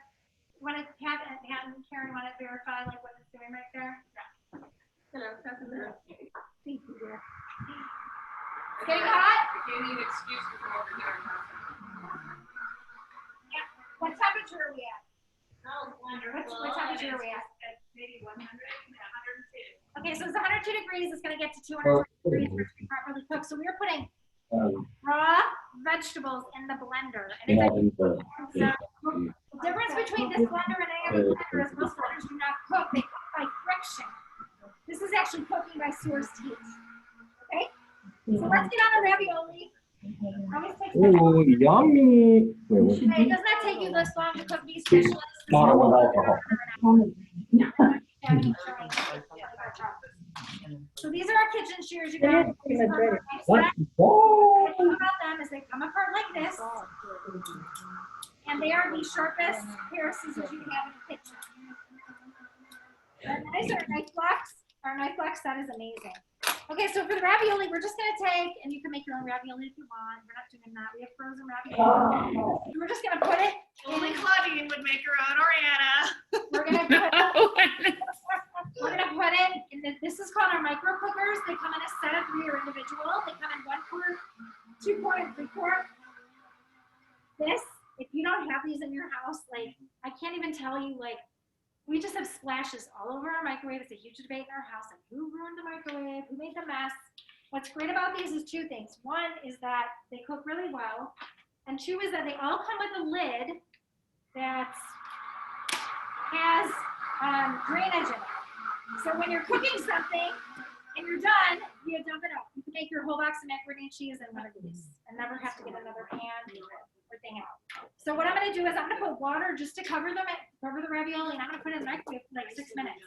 want to Pat and Karen want to verify like what it's doing right there? Yeah. Hello, that's a Thank you, dear. It's getting hot? You need an excuse to come over here. Yeah. What temperature are we at? Oh, wonderful. What temperature are we at? Maybe 100, 102. Okay, so it's 102 degrees. It's going to get to 220 degrees for it to be properly cooked. So we are putting raw vegetables in the blender. And it's so the difference between this blender and any other blender is most blenders do not cook. They cook by friction. This is actually cooking by sourced heat. Okay? So let's get on the ravioli. Always takes Ooh, yummy. Wait, what? It does not take you this long to cook these fish lists. Not with alcohol. So these are our kitchen shears. You guys. What? The Oh. thing about them is they come apart like this, and they are the sharpest pair of scissors you can have in the kitchen. And these are knife blocks. Our knife block set is amazing. Okay, so for the ravioli, we're just gonna take, and you can make your own ravioli if you want. We're not doing that. We have frozen ravioli. We're just gonna put it. Only Claudine would make her own, or Anna. We're gonna put. We're gonna put it in. This is called our micro cookers. They come in a set of 3 or individual. They come in 1/4 tell you, like, we just have splashes all over our microwave. It's a huge debate in our house. Like, who ruined the microwave? Who made the mess? What's great about these is two things. One is that they cook really well. And two is that they all come with a lid that has drainage in it. So when you're cooking something and you're done, you dump it out. You can make your whole box of macaroni and cheese in one of these and never have to get another pan or thing out. So what I'm going to do is I'm going to put water just to cover the ravioli, and I'm going to put it in the microwave for like 6 minutes.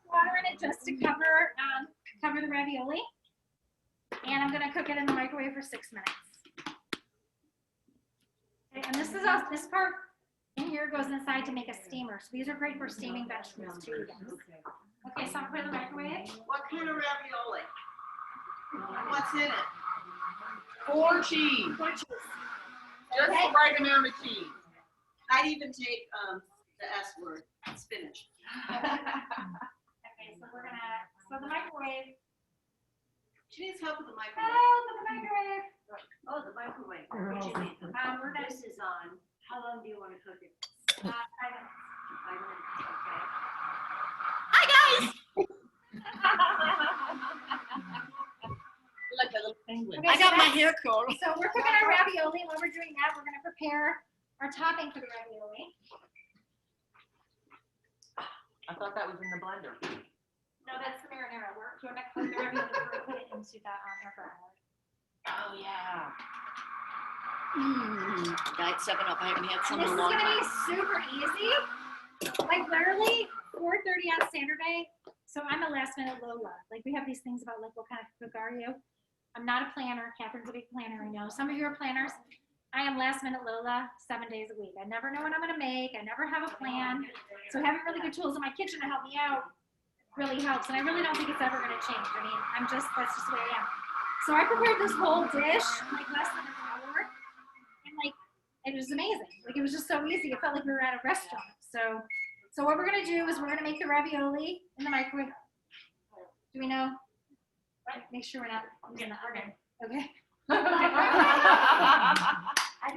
Water in it just to cover the ravioli, and I'm going to cook it in the microwave for 6 minutes. Okay, and this part in here goes inside to make a steamer. So these are great for steaming vegetables too. Okay, so I'm going to put it in the microwave. What kind of ravioli? What's in it? 4 cheese. 4 cheese. Just the right amount of cheese. I'd even take the S word, spinach. Okay, so we're gonna, the microwave. She needs help with the microwave. Help with the microwave. Oh, the microwave. What do you mean? We're gonna, This is on. How long do you want to cook it? 5 minutes. 5 minutes, okay. Hi guys. Like a little penguin. Okay, I got so my hair curled. So we're cooking our ravioli. While we're doing that, we're gonna prepare our topping for the ravioli. I thought that was in the blender. No, that's the marinara. We're going to cook the ravioli before we put it into the air fryer. Oh, yeah. Diet 7-Up. I haven't had some And in this a is long gonna time. be super easy. Like literally 4:30 on Saturday. So I'm a last minute Lola. Like we have these things about like what kind of cook are you? I'm not a planner. Catherine's a big planner. I know some of you are planners. I am last minute Lola 7 days a week. I never know what I'm gonna make. I never have a plan. So having really good tools in my kitchen to help me out really helps. And I really don't think it's ever gonna change. I mean, that's just the way I am. So I prepared this whole dish in like less than an hour. And like, it was amazing. Like it was just so easy. It felt like we were at a restaurant. So what we're gonna do is we're gonna make the ravioli in the microwave. Do we know? Make sure we're not using the oven. Okay. I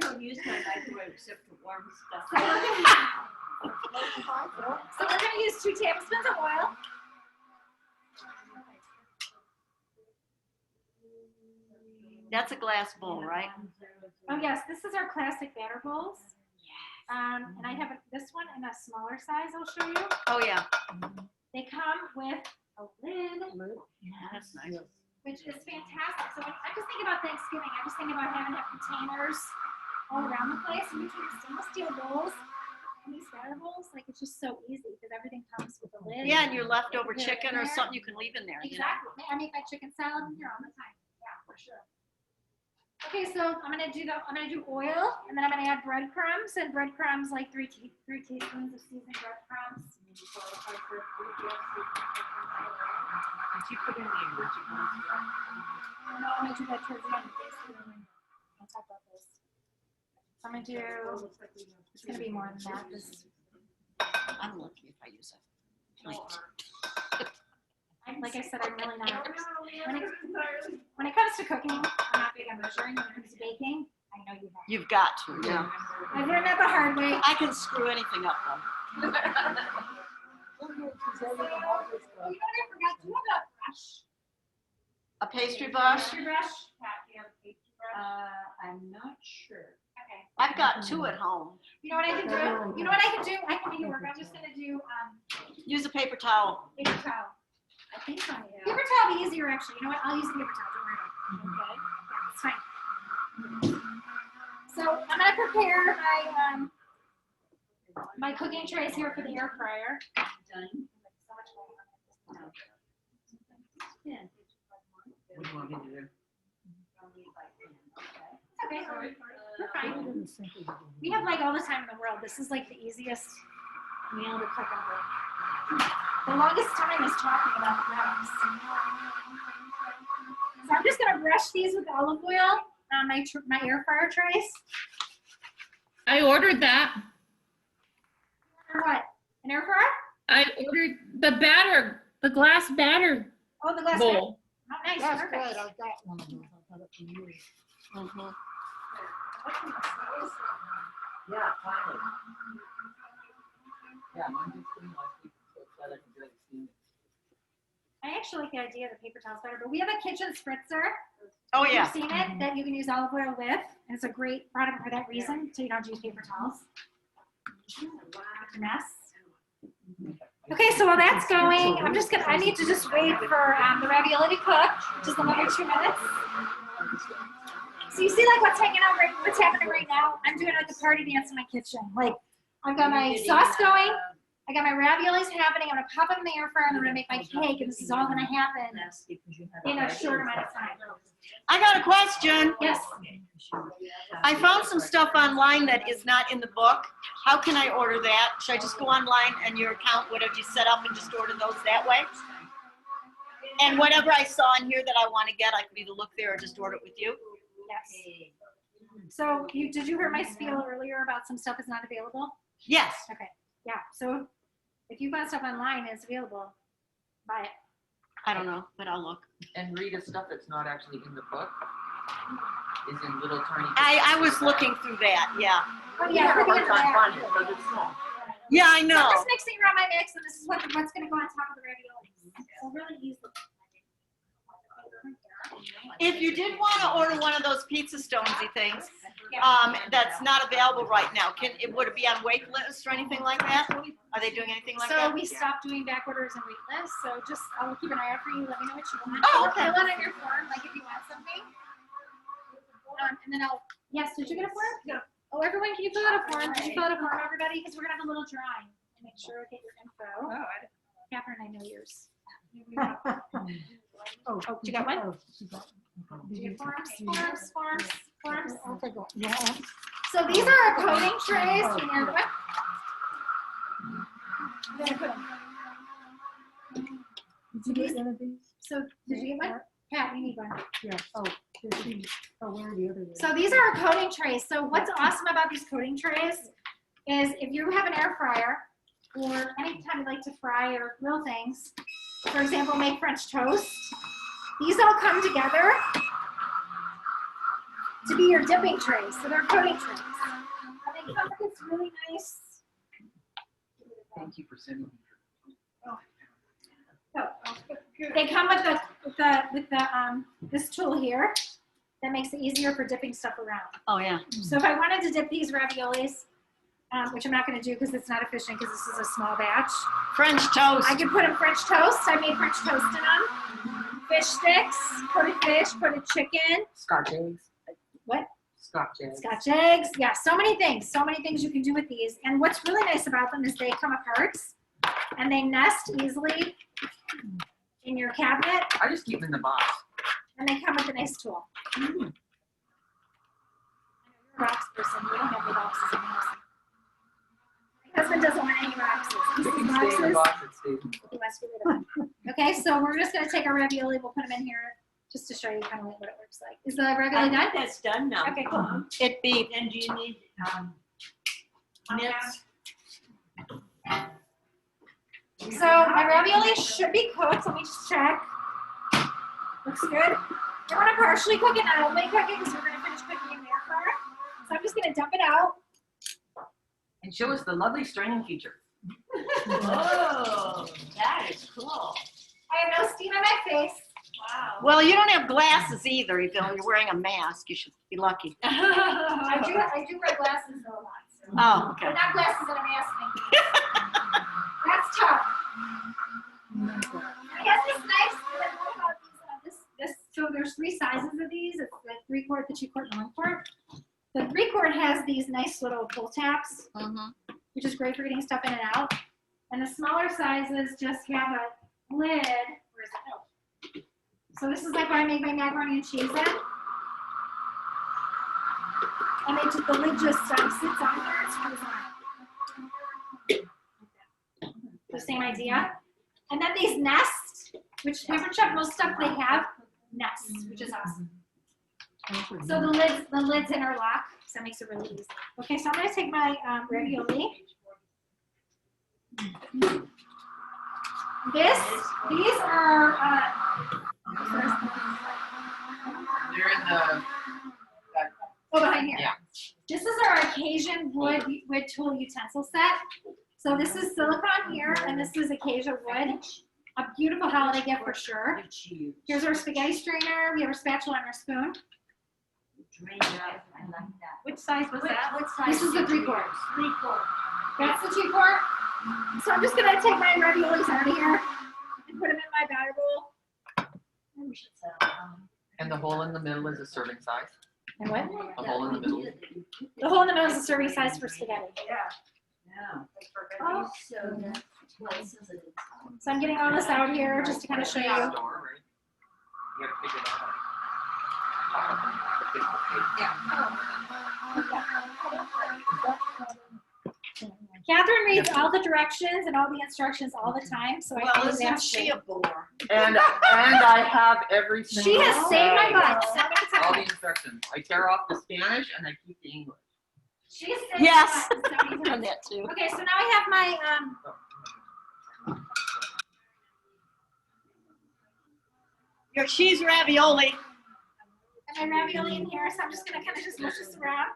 don't use my microwave except for warm stuff. So we're gonna use 2 tablespoons of oil. That's a glass bowl, right? Oh yes, this is our classic batter bowls. And I have this one in a smaller size. I'll show you. Oh yeah. They come with a lid, Yeah, that's nice. which is fantastic. So when I'm just thinking about Thanksgiving, I just think about having to have containers all around the place. And usually the stainless steel bowls and these batter bowls, like it's just so easy because everything comes with a lid. Yeah, and your leftover Put it in chicken or there. something you can leave in there. You know? Exactly. I make my chicken salad in here all the time. Yeah, for sure. Okay, so I'm gonna do oil, and then I'm gonna add breadcrumbs, and breadcrumbs like 3 teaspoons of seasoned breadcrumbs. Did you put in the original? No, I'm gonna do that towards the end. I'll talk about this. So I'm gonna do. It's gonna be more than that. I'm lucky if I use a plate. Like I said, I'm really not. When it comes to cooking, I'm not big on measuring. When it comes to baking, I know you have. You've got to, yeah. I've learned that the hard way. I can screw anything up though. Oh, you know what I forgot? Do you have a brush? A pastry brush? Pastry brush? Yeah, do you have a pastry brush? I'm not sure. Okay. I've got 2 at home. You know what I can do? You know what I can do? I can make it work. I'm just gonna do Use a paper towel. paper towel. I think I am. Paper towel will be easier actually. You know what? I'll use a paper towel. Don't worry about it. Okay. Yeah, it's fine. So I'm gonna prepare my cooking trays here for the air fryer. Yeah. What do you want me to do? Okay. We're fine. We have like all the time in the world. This is like the easiest meal to cook ever. The longest time is talking about the wraps. So I'm just gonna brush these with olive oil on my air fryer trays. I ordered that. Or what? An air fryer? I ordered the batter, the glass batter Oh, the glass. bowl. Oh, nice. That's Perfect. good, I've got one of those, I've got it for years. Mhm. Yeah, finally. Yeah, mine just came last week, so it's glad I can barely see it. I actually like the idea of the paper towels better, but we have a kitchen spritzer. Oh, You've yeah. seen it, that you can use olive oil with, and it's a great product for that reason, so you don't have to use paper towels. Mess. Okay, so while that's going, I need to just wait for the ravioli to cook, just another 2 minutes. So you see like what's happening right now? I'm doing like a party dance in my kitchen. Like, I've got my sauce going, I got my raviolis happening, I'm gonna pop them in the air fryer, and I'm gonna make my cake, and this is all gonna happen in a short amount of time. I got a question. Yes. I found some stuff online that is not in the book. How can I order that? Should I just go online and your account, whatever you set up, and just order those that way? And whatever I saw in here that I want to get, I could either look there or just order it with you. Yes. So did you hear my spiel earlier about some stuff is not available? Yes. Okay. Yeah. So if you found stuff online and it's available, buy it. I don't know, but I'll look. And Rita's stuff that's not actually in the book is in little tiny. I was looking through that, yeah. Oh Yeah, yeah. we're We're trying to find gonna it, because it's small. Yeah, I So know. I'm just mixing around my mix, and this is what's gonna go on top of the ravioli. So really easy. If you did want to order one of those pizza stonesy things, that's not available right now, would it be on wait list or anything like that? Are they doing anything like So that? we stopped doing back orders and wait lists. So just I'll keep an eye out for you. Let me know what you want. Oh, okay. Fill it on your form, like if you want something. And then yes, did you get a form? Yeah. Oh, everyone, can you fill out a form? Did you fill out a form, everybody? Because we're gonna have a little drawing and make sure we get your info. Catherine, I know yours. Oh, you got one? Oh, she got one. Did you- Forms. I'll take one. Yeah. So these are our coating trays. And what? Did you get one of these? So did you get one? Pat, you need one. Yeah, oh, there's these. Oh, where are the other ones? So these are our coating trays. So what's awesome about these coating trays is if you have an air fryer or anytime you like to fry or grill things, for example, make French toast, these all come together to be your dipping trays. So they're coating trays. And they come with this really nice, Thank you for sending me. they come with this tool here that makes it easier for dipping stuff around. Oh, yeah. So if I wanted to dip these raviolis, which I'm not going to do because it's not efficient because this is a small batch, French toast. I could put in French toast. I made French toast in them. Fish sticks, coated fish, coated chicken. Scotch eggs. What? Scotch eggs. Scotch eggs. Yeah, so many things you can do with these. And what's really nice about them is they come apart and they nest easily in your cabinet, I just keep them in the box. and they come with a nice tool. I know you're a rocks person. We don't have any boxes in the house. My husband doesn't want any boxes. He They sees can stay in the boxes. box, it stays in the box. He wants to get rid of them. Okay, so we're just gonna take our ravioli. We'll put them in here just to show you kind of what it looks like. Is the I ravioli done? think that's done now. Okay, cool. It beat. And do you need, nits? So my ravioli should be cooked. Let me just check. Looks good. I want to partially cook it, not only cook it, because we're gonna finish cooking in the air fryer. So I'm just gonna dump it out. And show us the lovely straining feature. Oh, that is cool. I have no steam on my face. Wow. Well, you don't have glasses either, even though you're wearing a mask. You should be lucky. I do wear glasses though a lot. So. Oh, okay. But not glasses and a mask. Thank you. That's tough. I guess it's nice. What I love about these, so there's 3 sizes of these. It's the 3-quart, the 2-quart, and the 1-quart. The 3-quart has these nice little pull tabs, which is great for getting stuff in and out. And the smaller sizes just have a lid. Where is it? Oh. So this is like what I make my macaroni and cheese in. And the lid just sits on there and screws on. The same idea. And then these nests, which Pampered Chef, most stuff they have nests, which is awesome. So the lids interlock, so that makes it really easy. Okay, so I'm gonna take my ravioli. These are, They're in the. oh, behind here. Yeah. This is our occasion wood tool utensil set. So this is silicone here, and this is acacia wood. A beautiful holiday gift for sure. Here's our spaghetti strainer. We have our spatula and our spoon. Which size was that? This is the 3/4. That's the 2/4. So I'm just gonna take my raviolis out of here and put them in my batter bowl. And the hole in the middle is a serving size. And what? A hole in the middle. The hole in the middle is a serving size for spaghetti. Oh. So I'm getting all this out here just to kind of show you. Store, right? You gotta figure that Catherine reads all the directions and all the instructions all the time, so I Well, always isn't ask she her. a bore? And I have every She single. has saved my butt so many All the times. instructions. I tear off the Spanish and I keep the English. She has saved Yes. my butt so many I've done times. that too. Okay, so now I have my Your cheese ravioli. and my ravioli in here, so I'm just gonna kind of just mush this around.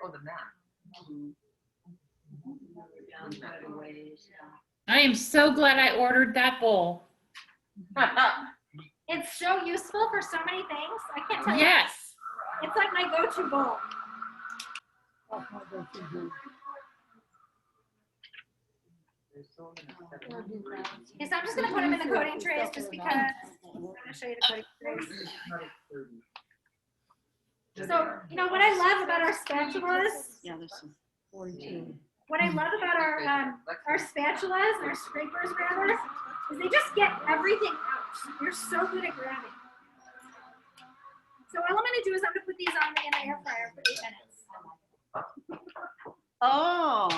Oh, the map. I am so glad I ordered that bowl. It's so useful for so many things. I can't tell you. Yes. It's like my go-to bowl. Okay, so I'm just gonna put them in the coating trays just because I'm gonna show you the coating trays. So, you know, what I love about our spatulas, Yeah, there's some. what I love about our spatulas, our scrapers rather, is they just get everything out. They're so good at grabbing. So all I'm gonna do is I'm gonna put these on in the air fryer for 8 minutes. Oh.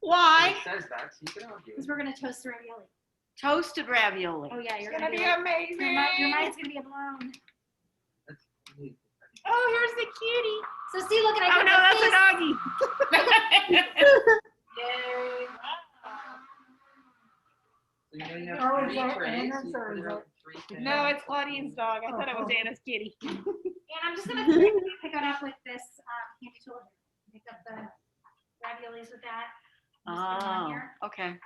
Why? It says that, so you can argue. Because we're gonna toast the ravioli. Toasted ravioli. Oh yeah, you're It's gonna gonna be be amazing. your mind's gonna be blown. That's neat. Oh, here's the cutie. So see, look, and I Oh can no, put that's a these- doggy. Yay. So you know you have Oh, is three that trays, Anna's you or put is it out in 3 No, it's Claudine's dog. I thought it was Anna's kitty. And I'm just gonna pick it up with this handy tool. Pick up the raviolis with that. Just put them on Oh, here. okay.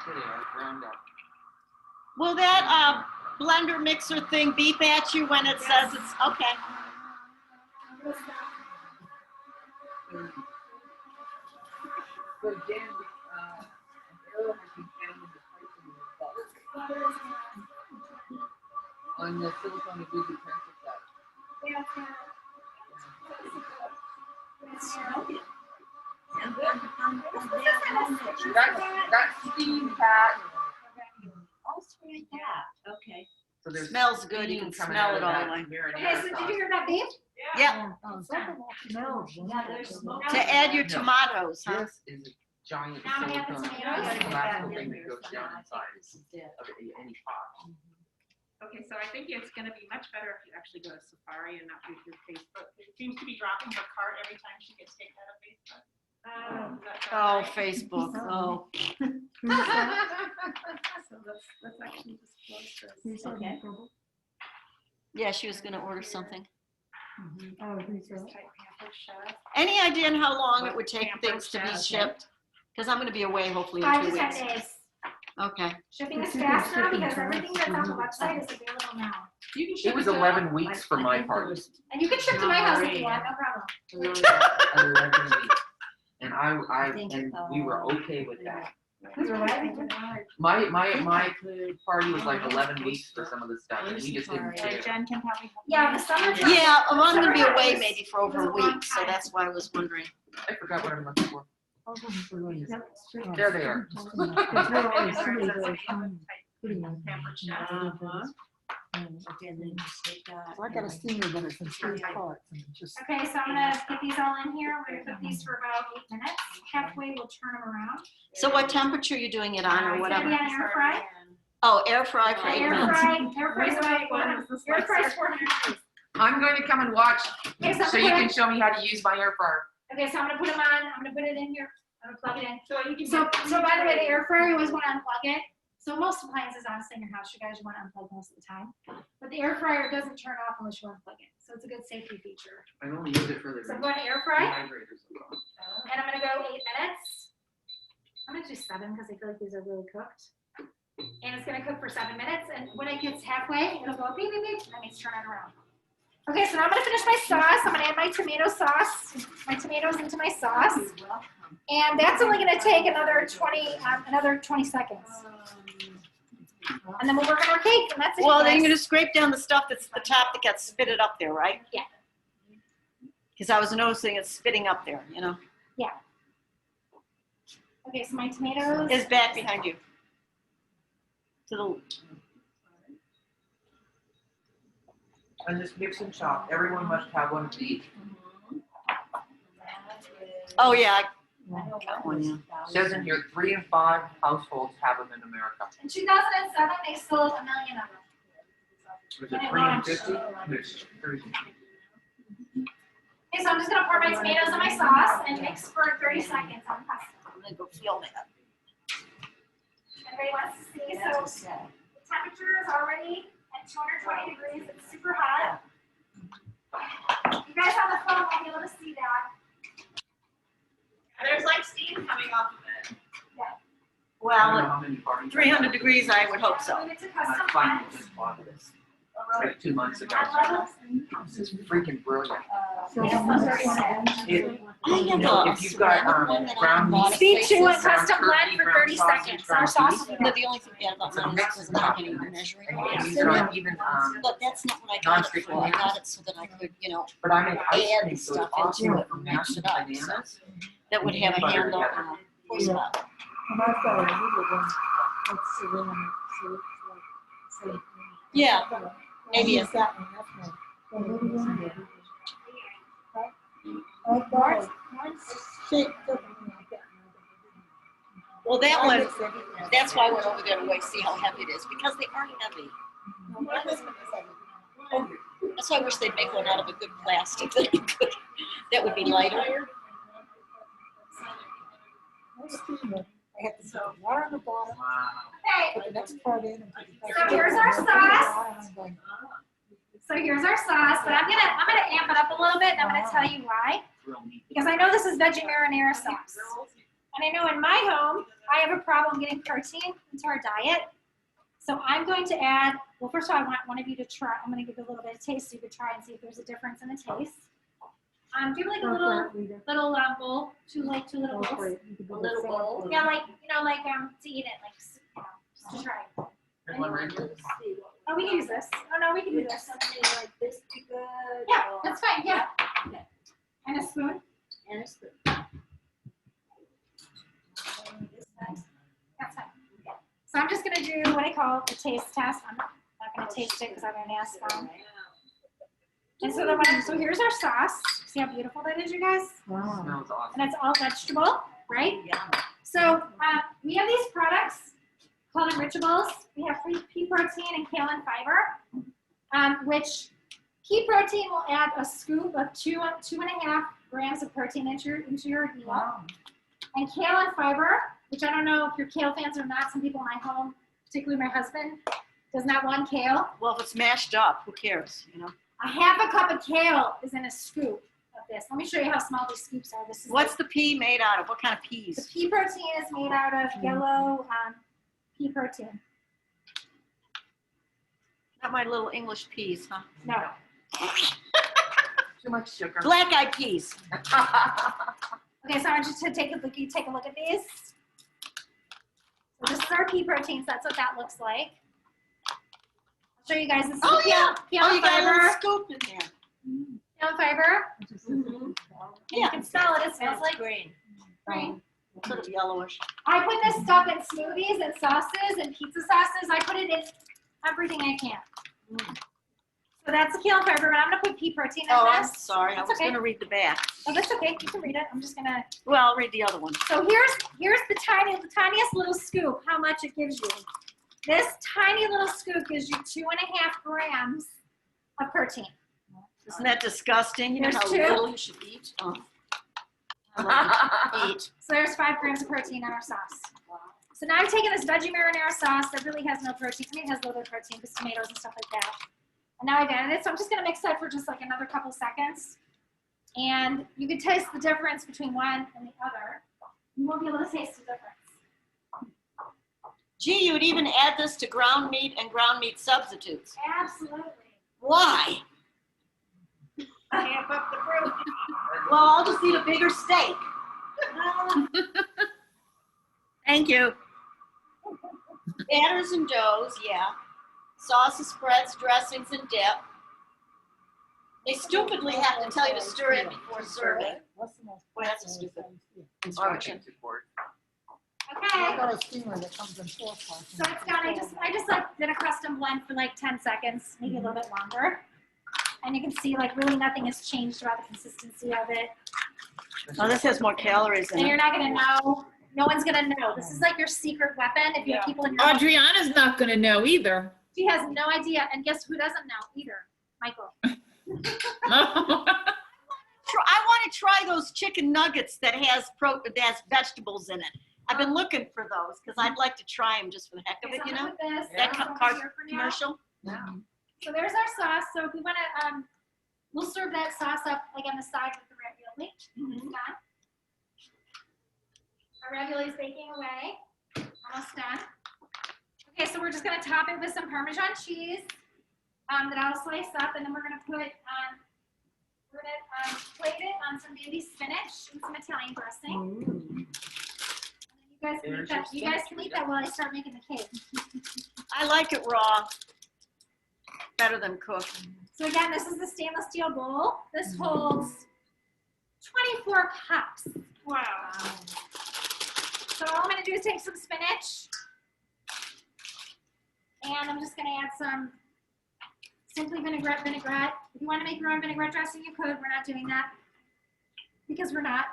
There they are, ground up. Will that blender mixer thing beep at you when it says it's okay? So again, an error has been found in the pricing of the box. On the silicone and glue pencil set. That's steam pat. Okay. So there's Smells good. You steam can coming smell out it of all that the way. marinara Okay, so did sauce. you hear that beef? Yep. Yeah, there's smoke. To add your No. tomatoes, huh? This is a giant Now we have the silicone tomatoes. elastic thing that goes down inside of any pot. Okay, so I think it's gonna be much better if you actually go to Safari and not do through Facebook. It seems to be dropping her cart every time she gets kicked out of Facebook. Does that sound Oh, right? Facebook. Oh. So let's actually just close this. Okay. Yeah, she was gonna order something. Just type Pampered Chef. Any idea on how long it would take Pampered things to be Chef. shipped? Because I'm gonna be away hopefully in 5 2 to 10 weeks. days. Okay. Shipping is fast now because everything that's on the website is available now. You can It ship was to 11 weeks for my part. And you can ship to my house if you want, no problem. 11 weeks. And and we were okay with that. My party was like 11 weeks for some of the stuff, and we just didn't care. Jen can probably help. Yeah, the summertime. Yeah, well, I'm gonna be away maybe for over a week, so that's why I was wondering. I forgot what I'm looking for. There they are. Pampered Chef. I got a steamer, but it's in 3 parts. And just Okay, so I'm gonna get these all in here. We're gonna cook these for about 8 minutes. Halfway, we'll turn them around. So what temperature are you doing it on or It's gonna whatever? be on air fry. Oh, air fry for 8 Air minutes. fry, air fry's about 400. Air fry's 400 degrees. I'm going to come and watch Okay, so, so you can show me how to use my air fryer. okay, so I'm gonna put them on. I'm gonna put it in here. I'm gonna plug it in. So you can. So by the way, the air fryer, you always want to unplug it. So most appliances, honestly, in your house, you guys, you want to unplug most of the time. But the air fryer doesn't turn off unless you unplug it. So it's a good safety feature. I only use it for the So I'm going to air fry, dehydrators. and I'm gonna go 8 minutes. I'm gonna do 7 because I feel like these are really cooked. And it's gonna cook for 7 minutes. And when it gets halfway, it'll go beep, beep, beep, and that means turn it around. Okay, so now I'm gonna finish my sauce. I'm gonna add my tomato sauce, my tomatoes into my sauce. And that's only gonna take another 20 seconds. And then we'll work on our cake, and that's it. Well, then guys. you're gonna scrape down the stuff that's the top that got spitted up there, right? Yeah. Because I was noticing it's spitting up there, you know? Yeah. Okay, so my tomatoes. It's back behind you. To the, And just mix and chop. Everyone must have one of each. oh yeah, I got one, yeah. Says in here, 3 in 5 households have them in America. In 2007, they sold 1 million of them. Was it 3 in 50? There's 30. Okay, so I'm just gonna pour my tomatoes in my sauce and mix for 30 seconds on pasta. I'm gonna go feel that. Everybody wants to see, so the temperature is already at 220 degrees. It's super hot. You guys on the phone won't be able to see that. There's like steam coming off of it. I don't know Well, how many parties. 300 degrees, I would hope so. Move it to I custom finally blends. just bought this like 2 months ago. I love them. This is freaking brilliant. It, I you have know, a if you've got ground meat, Speed to a ground custom blend turkey, for ground 30 sausage, seconds. ground Our sauce beef, No, the only thing bad about it's a mine mix is and I'm not chop. getting the measuring And you can rod. use it on even, But that's not what I got it non-stick for. I got it so that I could, you know, but I make ice add cream, so stuff it's awesome into it from and mix mashed it up, bananas. that would have a Butter handle together. on a voice bottle. And I've got a little one that's ceramic, so it's like, Yeah, maybe it's that one, that's my. The little one, the big one. Mine's shaped differently like that. Well, that one, that's why I went over there to wait, see how heavy it is, because they aren't heavy. That's why I wish they'd make one out of a good plastic that you could, that would be lighter. I have to put water on the bottom, Wow. Okay, put the next part in. And put the So here's our sauce. so here's our sauce, but I'm gonna amp it up a little bit, and I'm gonna tell you why. Real neat. Because I know this is Veggie Marinara Sauce. And I know in my home, I have a problem getting protein into our diet. So I'm going to add, well, first of all, I want one of you to try. I'm going to give you a little bit of taste so you can try and see if there's a difference in the taste. Do you have like a little bowl? Two little bowls? A little bowl. Yeah, like, to eat it, like, just to try it. There's one right here. Oh, we can use this. Oh, no, we can do this. Something like this be good? Yeah, that's fine, yeah. And a spoon. And a spoon. That's fine. So I'm just gonna do what I call a taste test. I'm not gonna taste it because I'm gonna ask them. And so so here's our sauce. See how beautiful that is, you guys? Wow. Smells awesome. And it's all vegetable, right? So we have these products called Enrichables. We have pea protein and kale and fiber, which pea protein will add a scoop of 2.5 grams of protein into your meal. Wow. And kale and fiber, which I don't know if you're kale fans or not. Some people in my home, particularly my husband, does not want kale. Well, if it's mashed up, who cares, you know? A half a cup of kale is in a scoop of this. Let me show you how small these scoops are. This is What's the pea made out of? What kind of the peas? pea protein is made out of yellow pea protein. Not my little English peas, huh? No. Too much sugar. Black-eyed peas. Okay, so I want you to take a look at these. So this is our pea protein, so that's what that looks like. I'll show you guys. This is Oh, the yeah. kale Oh, and you got a little fiber. scoop in there. Kale and fiber. And you can smell it. It smells like green. green. Sort of yellowish. I put this stuff in smoothies and sauces and pizza sauces. I put it in everything I can. So that's the kale and fiber, and I'm gonna put pea protein in Oh, I'm this. sorry. I That's was okay. going to read the back. Oh, that's okay. You can read it. I'm just gonna. Well, I'll read the other one. So here's the tiniest little scoop. How much it gives you? This tiny little scoop gives you 2.5 grams of protein. Isn't that disgusting? You know There's how two. little you should eat? Oh. I love to eat. So there's 5 grams of protein on our sauce. So now I've taken this veggie marinara sauce that really has no protein. I mean, it has a little bit of protein because tomatoes and stuff like that. And now I've added it. So I'm just going to mix that for just like another couple seconds. And you can taste the difference between one and the other. You won't be able to taste the difference. Gee, you would even add this to ground meat and ground meat substitutes. Absolutely. Why? Amp up the protein. Well, I'll just eat a bigger steak. Thank you. Batters and doughs, yeah. Sauces, spreads, dressings, and dip. They stupidly have to tell you to stir it before serving. What's the most? Well, that's a stupid I would instruction. think it's worth. Okay. I got a steamer that comes in 4 parts. So it's done. I just like did a custom blend for like 10 seconds, maybe a little bit longer. And you can see like really nothing has changed about the consistency of it. Oh, this has more calories in And you're it. not gonna know. No one's gonna know. This is like your secret weapon. If you have people in your house, Adriana's not going to know either. she has no idea. And guess who doesn't know either? Michael. I want to try those chicken nuggets that has vegetables in it. I've been looking for those because I'd like to try them just for the heck of it, you know? That commercial. So there's our sauce. So if we want to, we'll serve that sauce up like on the side with the ravioli. It's done. Our ravioli is baking away. Almost done. Okay, so we're just gonna top it with some Parmesan cheese that I'll slice up, and then we're gonna plate it on some baby spinach and some Italian dressing. And then you guys can eat that while I start making the cake. I like it raw. Better than cooked. So again, this is the stainless steel bowl. This holds 24 cups. Wow. So all I'm gonna do is take some spinach, and I'm just gonna add some simply vinaigrette. If you want to make your own vinaigrette dressing, you could. We're not doing that because we're not.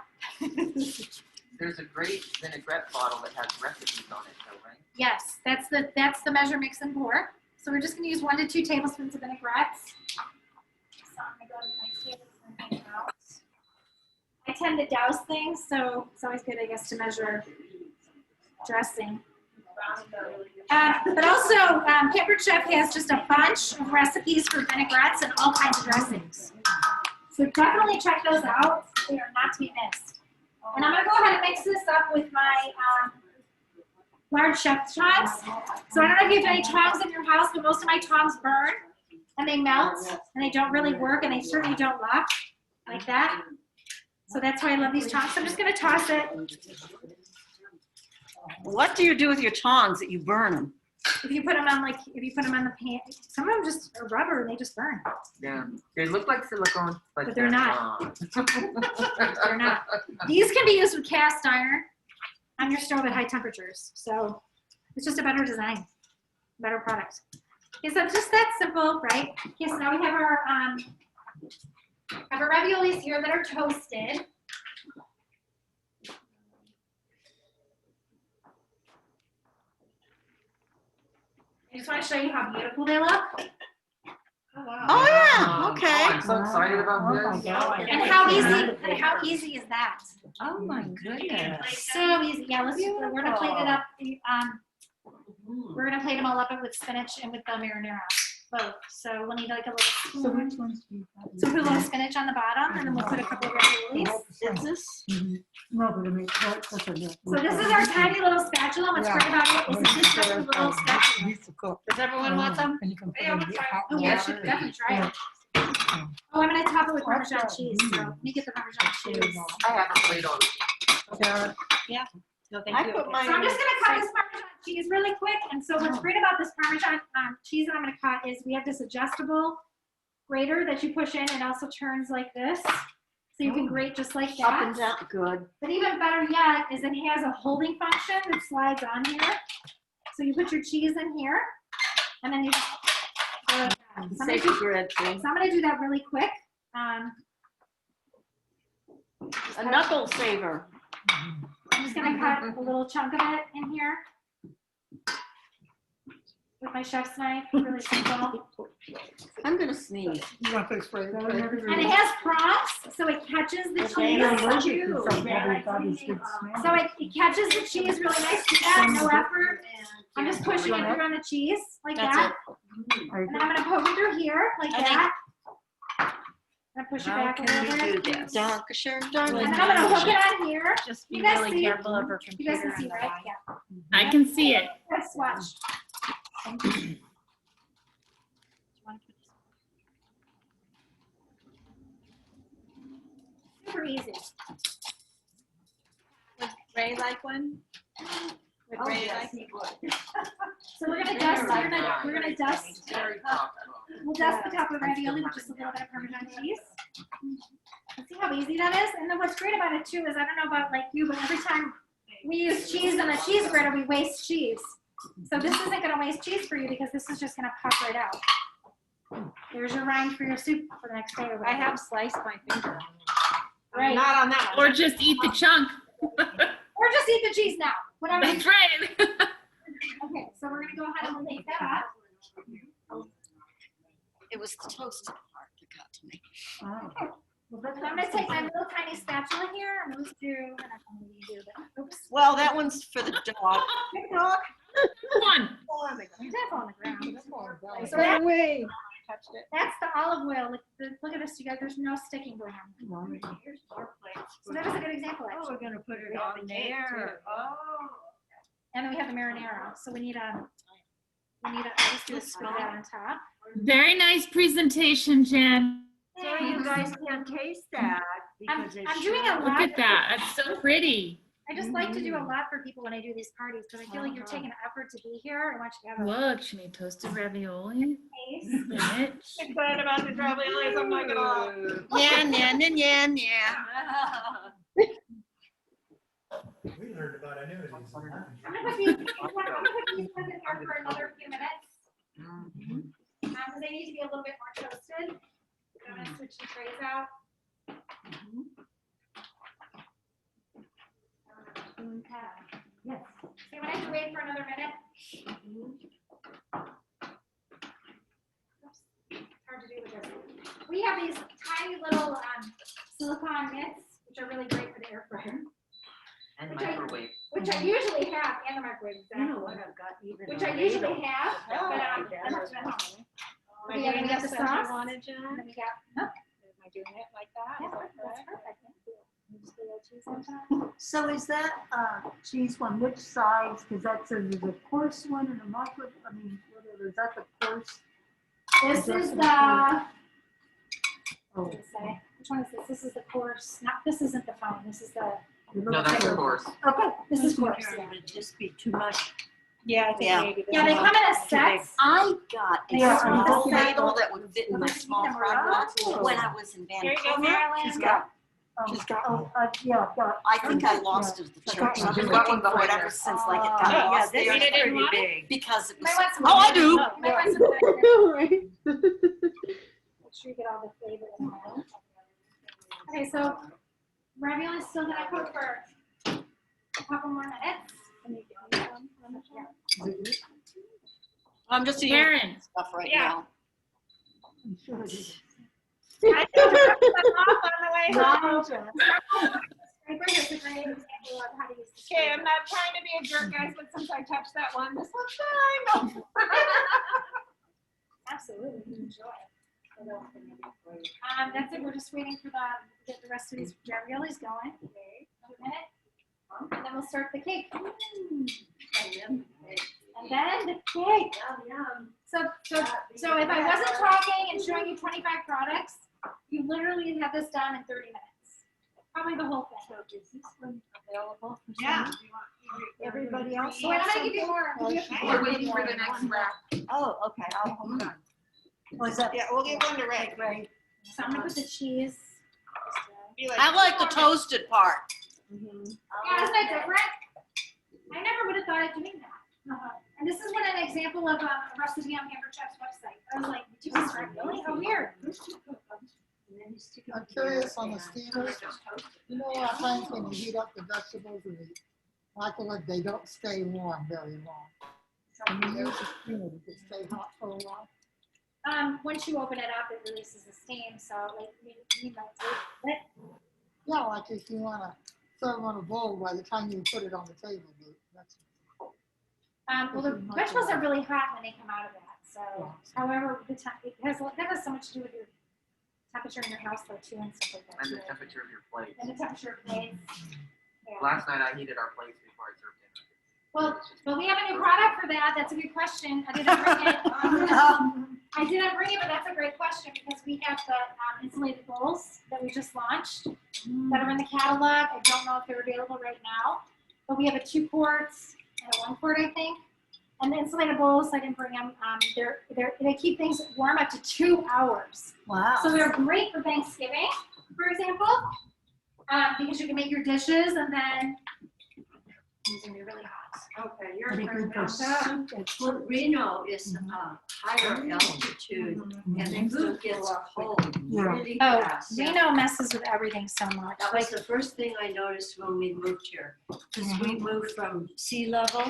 There's a great vinaigrette bottle that has recipes on it, though, right? Yes, that's the measure, mix, and pour. So we're just gonna use 1 to 2 tablespoons of vinaigrettes. So I'm gonna go to my tablespoon out. I tend to douse things, so it's always good, I guess, to measure dressing. But also, Pampered Chef has just a bunch of recipes for vinaigrettes and all kinds of dressings. So definitely check those out. They are not to be missed. And I'm gonna go ahead and mix this up with my large chef tongs. So I don't know if you have any tongs in your house, but most of my tongs burn and they melt and they don't really work and they certainly don't lock like that. So that's why I love these tongs. So I'm just gonna toss it. What do you do with your tongs that you burn them? If you put them on the pan, some of them just are rubber and they just burn. Yeah. They look like silicone, But they're not. They're not. These can be used with cast iron on your stove at high temperatures. So it's just a better design, better product. Okay, so just that simple, right? Okay, so now we have our raviolis here that are toasted. I just want to show you how beautiful they look. Oh, wow. Oh, yeah, Oh, okay. I'm so excited about this. And how easy is that? Oh my goodness. So easy. Yeah, we're gonna plate it up. We're gonna plate them all up with spinach and with the marinara, both. So we'll need like a little So spoon. which ones do you have? So put a little spinach on the bottom, and then we'll put a couple of raviolis. Is this? No, but I mean, that's a little. So this is our tiny little spatula. What's great about it is it's just a little spatula. Used to cook. Does everyone want some? And you can put Yeah, in we'll the try. hot Oh, yeah, I water. should definitely try it. Oh, I'm gonna top it with Parmesan cheese. So let me get the Parmesan cheese. I have a plate on. No, I put So mine I'm in. just gonna cut this Parmesan cheese really quick. And so what's great about this Parmesan cheese that I'm gonna cut is we have this adjustable grater that you push in. It also turns like this. So you can grate just like Up and that. down, good. But even better yet is it has a holding function that slides on here. So you put your cheese in here and then you just go like that. So I'm gonna Safety do- grid, see? so I'm gonna do that really quick. A knuckle saver. I'm just gonna cut a little chunk of it in here. with my chef's knife, really simple. I'm gonna sneeze. You want to spray it? And it has prongs, so it catches the cheese. You're allergic to something, everybody's good smell. So it catches the cheese really nice. See that? No effort. I'm just pushing it through on the cheese like That's that. And then I'm gonna poke it through here like I think- that. And push it How back a can little we do bit. this? Dankeschön, And then darling. I'm gonna hook it on here. Just You be guys really see? careful of her You guys computer can see, and the right? light. Yeah. I can see it. Let's watch. Super easy. Would Ray like one? Would Oh, Ray yes, like? he would. So we're gonna dust. We're gonna dust. Very top. We'll dust the top of ravioli with just a little bit of Parmesan cheese. See how easy that is? And then what's great about it too is, I don't know about like you, but every time we use cheese on a cheese grater, we waste cheese. So this isn't gonna waste cheese for you because this is just gonna pop right out. There's your rind for your soup for the next day or I whatever. have sliced my finger. Right. Not on that one. Or just eat the chunk. Or just eat the cheese now, whatever. That's right. Okay, so we're gonna go ahead and take that up. It was the toasted part that got to me. And I'm gonna take my little tiny spatula here. I'm gonna do, and I'm gonna do that. Oops. Well, that one's for the dog. Big dog. One. He's up on the ground. So Stay that, away. Touched it. that's the olive oil. Look at this, you guys. There's no sticking going on. Here's our plate. So that is a good example, Oh, actually. we're gonna put it We have on the cake, there. Oh. And then we have the marinara. So we need a. I'll just do a spread that on top. Very nice presentation, Jen. So you guys can taste that because it's. I'm doing a Look lot. at that. That's so pretty. I just like to do a lot for people when I do these parties because I feel like you're taking effort to be here. I want you to have a Look, she made toasted ravioli, taste. spinach. Excited about the raviolis. I'm not gonna lie. Yeah. We learned about annuities. I'm gonna put these in here for another few minutes. Because they need to be a little bit more toasted. I'm gonna switch the trays out. Yes. So you want to have to wait for another minute? Oops. It's hard to do with this. We have these tiny little silicone mitts, which are really great for the air fryer. And Which I- microwave. Which I usually have, and the microwave, You know exactly. what, I've got even. Which I usually have, but I'm not at home. Am I Yeah, doing we got this the as sauce. you wanted, And Jen? then we got, no, Am I doing it like that? yeah, Is that that's correct? perfect. You just put a little cheese on top. So is that cheese one, which size? Because that's a coarse one and a micro, I mean, whatever, is that the coarse? This is the, Oh, what did it say? Which one is this? This is the coarse, not, this isn't the foam, this is the, No, that's of course. okay, this is coarse, yeah. It would just be too much. Yeah, I think Yeah. maybe. Yeah, they come in a set. I got a Yeah, small okay. ladle that would fit in my small fry pot when I was in Here you go, Vancouver. Marilyn. yeah, I've got. I think I lost it at the church. I've been looking for it ever since, like it got Yeah, lost this there. is pretty big. Because it was, Might want some- oh, I do. You might want some of that. Make sure you get all the flavor in there. Okay, so ravioli is still gonna cook for a couple more minutes. Yeah. I'm just eating Karen, stuff right Yeah. now. I'm sure it is. I still have some off on the way home. Scraper is a great example of how to use the Okay, I'm scraper. not trying to be a jerk, guys, but since I touched that one, this one's fine. Absolutely, enjoy. That's it. We're just waiting for get the rest of these raviolis going. Okay, a minute. And then we'll start the cake. And then the cake. So if I wasn't talking and showing you 25 products, you literally have this done in 30 minutes. Probably the whole thing. So is this one available for Yeah. some? Everybody else? So I'm gonna give you more. We're waiting for the next wrap. Oh, okay, I'll hold on. Oh, is that? Yeah, we'll give one to Ray. Right. So I'm gonna put the cheese. Be I like the toasted part. Yeah, isn't that different? I never would have thought of doing that. And this is one an example of a recipe on Pampered Chef's website. I was like, did you start really? How weird. I'm curious on the steamers, you know, a lot of times when you heat up the vegetables and the microwave, they don't stay warm very long. When you use the steamer, does it stay hot for a while? Once you open it up, it releases the steam, so like, you might take it. Yeah, like if you wanna serve on a bowl by the time you put it on the table, but that's. Well, the vegetables are really hot when they come out of that, so, however, that has so much to do with your temperature in your house though too, and stuff like that. And the too. temperature of your plate. And the temperature of plates. Yeah. Last night I heated our plates before I served dinner. Well, we have a new product for that. That's a good question. I didn't bring it. But that's a great question because we have the insulated bowls that we just launched that are in the catalog. I don't know if they're available right now, but we have a 2 quarts and a 1 quart, I think. And the insulated bowls, I didn't bring them. They keep things warm up to 2 hours. Wow. So they're great for Thanksgiving, for example, because you can make your dishes and then these are gonna be really hot. Okay, Pretty you're good for from soup. Reno is higher altitude and the food gets cold Yeah. really Oh, fast. Reno messes with everything so much. That was the first thing I noticed when we moved here, because we moved from sea level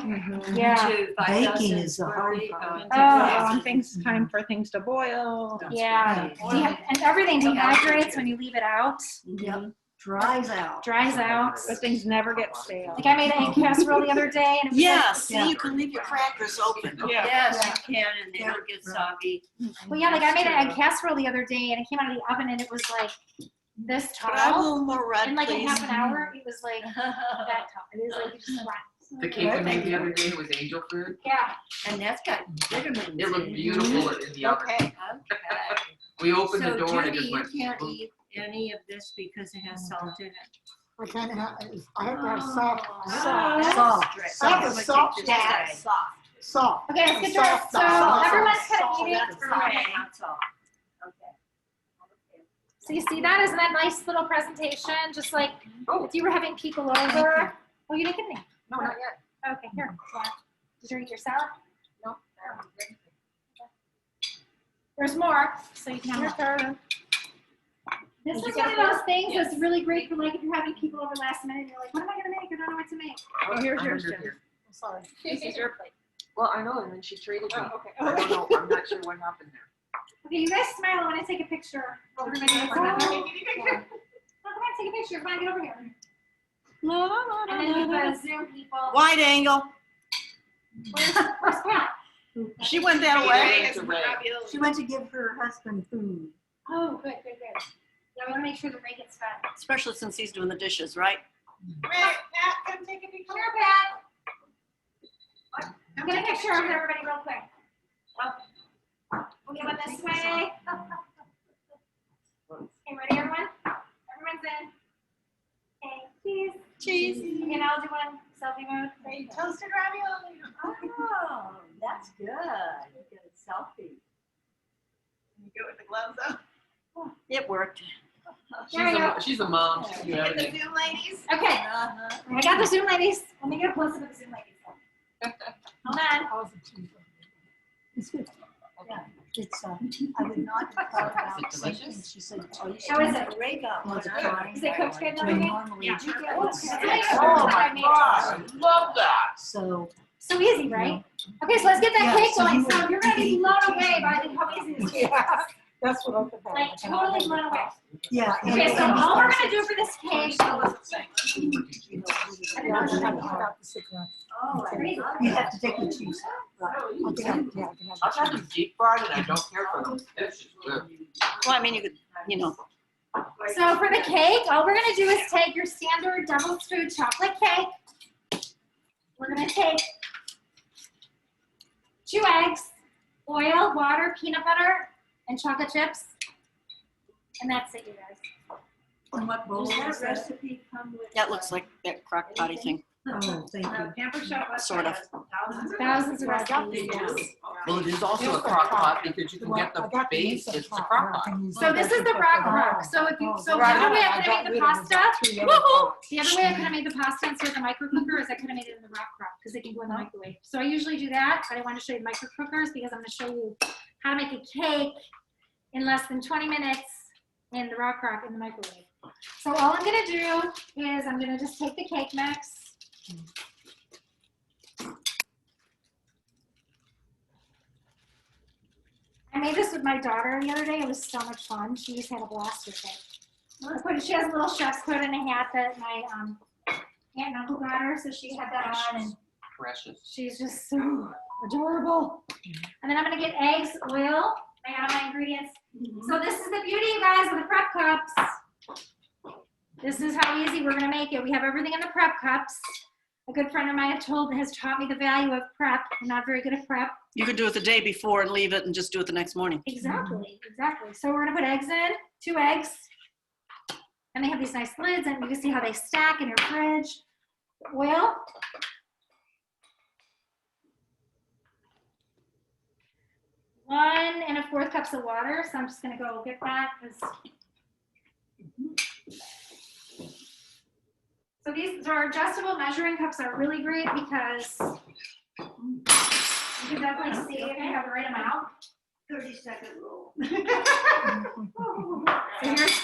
Yeah. to 5,000 Baking is the hard square part. feet. And things, time for things to boil. Yeah. And everything dehydrates when you leave it out. Yep. Dries out. Dries out. But things never get stale. Like I made an egg casserole the other day and it was Yeah, like, see, you can leave your crackers open. Yes, you can, and they don't get soggy. well, yeah, like I made an egg casserole the other day and it came out of the oven and it was like this Can I have a tall. little more red, In like in please? half an hour, it was like that tall. It was like you just went. The cake we made the other day was angel food. Yeah. And that's got vitamins It looked in it. beautiful in the oven. Okay. Okay. We opened the So door and it Judy, just you went. can't boop. eat any of this because it has salt in it. I kind of have, I have to have soft, That's I have a what soft you just cat. say. soft. Okay, let's get Soft, dressed. So soft, everyone's soft, kind of soft. eating. That's right, not salt. Okay. So you see that? Isn't that nice little presentation? Just like if you were having people over. Oh, you didn't get any? No, not yet. Okay, here. Yeah. Did you eat your salad? No. There's more, so you can have more. This is one of those things that's really great for like if you're having people over last minute and you're like, what am I gonna make? I don't know what to make. Oh, here's I'm yours, under Jen. here. I'm sorry. This is your plate. Well, I know, and then she traded me. Oh, okay. I don't know, I'm not sure what happened there. Okay, you guys smile. I want to take a picture. Everybody gets together. Come on, take a picture. Come on, get over here. And then you gotta Zoom people. Wide angle. Where's Pat? She went that way. She went to give her husband food. Oh, good. Yeah, we want to make sure the Ray gets fed. Especially since he's doing the dishes, right? Pat, come take a picture. Here, Pat. Get a picture of everybody real quick. We'll give it this way. Okay, ready, everyone? Everyone's in. Okay, cheese. Cheese. Okay, now I'll do one selfie mode. Toasted ravioli. Oh, that's good. You get a selfie. You go with the gloves up. It worked. She's a mom. She can do Get the everything. Zoom ladies. Okay, I got the Zoom ladies. Let me get a close up of the Zoom ladies. Hold on. How's the cheese? It's good. Yeah, it's, I would not have thought about Is it delicious? something. She said, oh, you How is should it? Ray got one. Is it fine? Is it cooked good and I everything? normally Yeah. do get Oh, one. my I love that. So, So easy, right? Okay, so let's get that Yeah, cake so going. you So would- you're gonna be blown away by how easy this is. That's what I thought. Like totally blown away. yeah. and- Okay, so all we're gonna do for this cake. Oh, I Crazy. love You that. have to take the cheese out. Right. Okay, yeah, I can have I've the had cheese. them deep fried and I don't care for them. It's just good. Well, I mean, you could, you know. So for the cake, all we're gonna do is take your standard double screwed chocolate cake. We're gonna take 2 eggs, oil, water, peanut butter, and chocolate chips. And that's it, you guys. And what bowl Does is that that? recipe come with? That looks like that crock potty thing. Oh, thank you. Pampered shop website Sort of. has thousands Thousands of recipes. Well, it is also a crock pot because you can get the base, it's the crock pot. So this is the Rockcrok. So if you, so the other way I could have made the pasta, woohoo! The other way I could have made the pasta instead of the micro cooker is I could have made it in the Rockcrok because they can go in the microwave. So I usually do that, but I want to show you micro cookers because I'm going to show you how to make a cake in less than 20 minutes in the Rockcrok in the microwave. So all I'm going to do is I'm going to just take the cake mix. my daughter the other day. It was so much fun. She just had a blast with it. She has a little chef's coat and a hat that my aunt and uncle got her, so she had that on, and Precious. she's just so adorable. And then I'm gonna get eggs, oil. I got all my ingredients. So this is the beauty, you guys, of the prep cups. This is how easy we're gonna make it. We have everything in the prep cups. A good friend of mine has taught me the value of prep. I'm not very good at prep. You could do it the day before and leave it and just do it the next morning. Exactly. So we're gonna put eggs in, 2 eggs. And they have these nice lids, and you can see how they stack in your fridge. Oil. 1 1/4 cups of water. So I'm just gonna go get that. So these are adjustable measuring cups are really great because you can definitely see if you have the right amount. 30-second rule.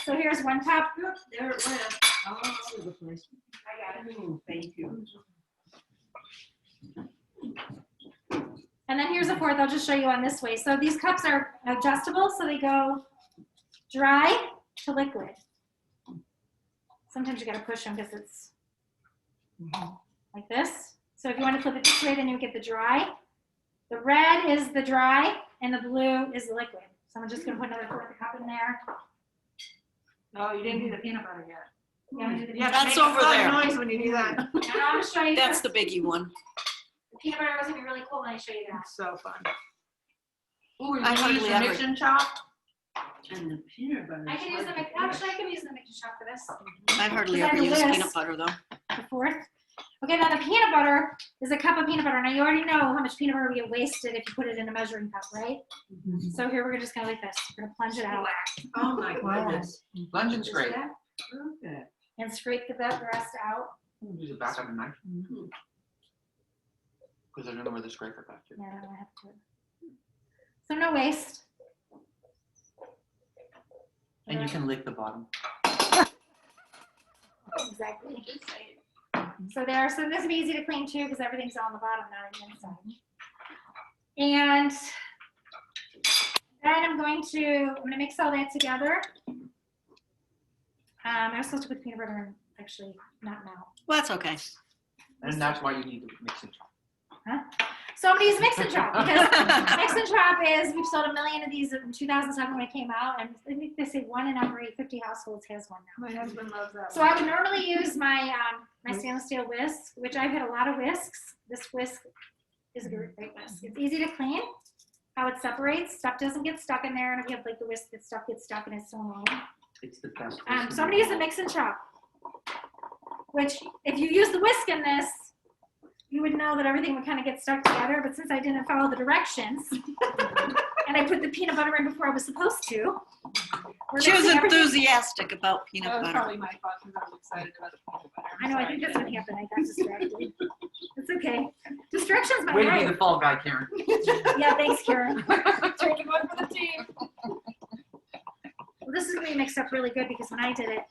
So here's 1 cup. There it went. All over the place. I got it. Thank you. And then here's a 4th. I'll just show you on this way. So these cups are adjustable, so they go dry to liquid. Sometimes you gotta push them because it's like this. So if you want to flip it this way, then you get the dry. The red is the dry, and the blue is the liquid. So I'm just gonna put another 4th cup in there. Oh, you didn't do the peanut butter yet. Yeah, that's over there. Noise when you do that. And I'm gonna show you. That's the biggie one. The peanut butter was gonna be really cool when I show you that. It's so fun. Ooh, you I use hardly the ever- mix and chop? And the peanut butter. I can use the actually I can use the mix and chop for this. I hardly Is that ever the use list? peanut butter though. The 4th. Okay, now the peanut butter is a cup of peanut butter. Now you already know how much peanut butter we get wasted if you put it in a measuring cup, right? So here we're just gonna like this. We're gonna plunge it out Oh my goodness. London's great. Okay. and scrape the rest out. Use it back on the knife. Because I don't know where the scraper back to. Yeah, I have to. So no waste. And you can lick the bottom. Exactly. So so this will be easy to clean too because everything's on the bottom, not on the inside. And then I'm gonna mix all that together. I was supposed to put peanut butter in, actually, not now. Well, that's okay. And that's why you need to mix and chop. Huh? So I'm gonna use mix and chop because mix and chop is, we've sold 1 million of these in 2007 when it came out, and I think they say 1 in every 50 households has one now. My husband loves that. So I would normally use my my stainless steel whisk, which I've had a lot of whisks. This whisk is a great whisk. It's easy to clean. How it separates, stuff doesn't get stuck in there, and if you have like the whisk, that stuff gets stuck and it's so annoying. It's the best. So I'm gonna use the mix and chop, which if you use the whisk in this, you would know that everything would kind of get stuck together, but since I didn't follow the directions, and I put the peanut butter in before I was supposed to. She was enthusiastic about That peanut was butter. probably my fault because I was excited about the peanut butter. I know, I think that's what happened, I got distracted. It's okay. Distraction's my Way to be life. the fall guy, Karen. Yeah, thanks, Karen. Taking one for the team. Well, this is gonna be mixed up really good because when I did it,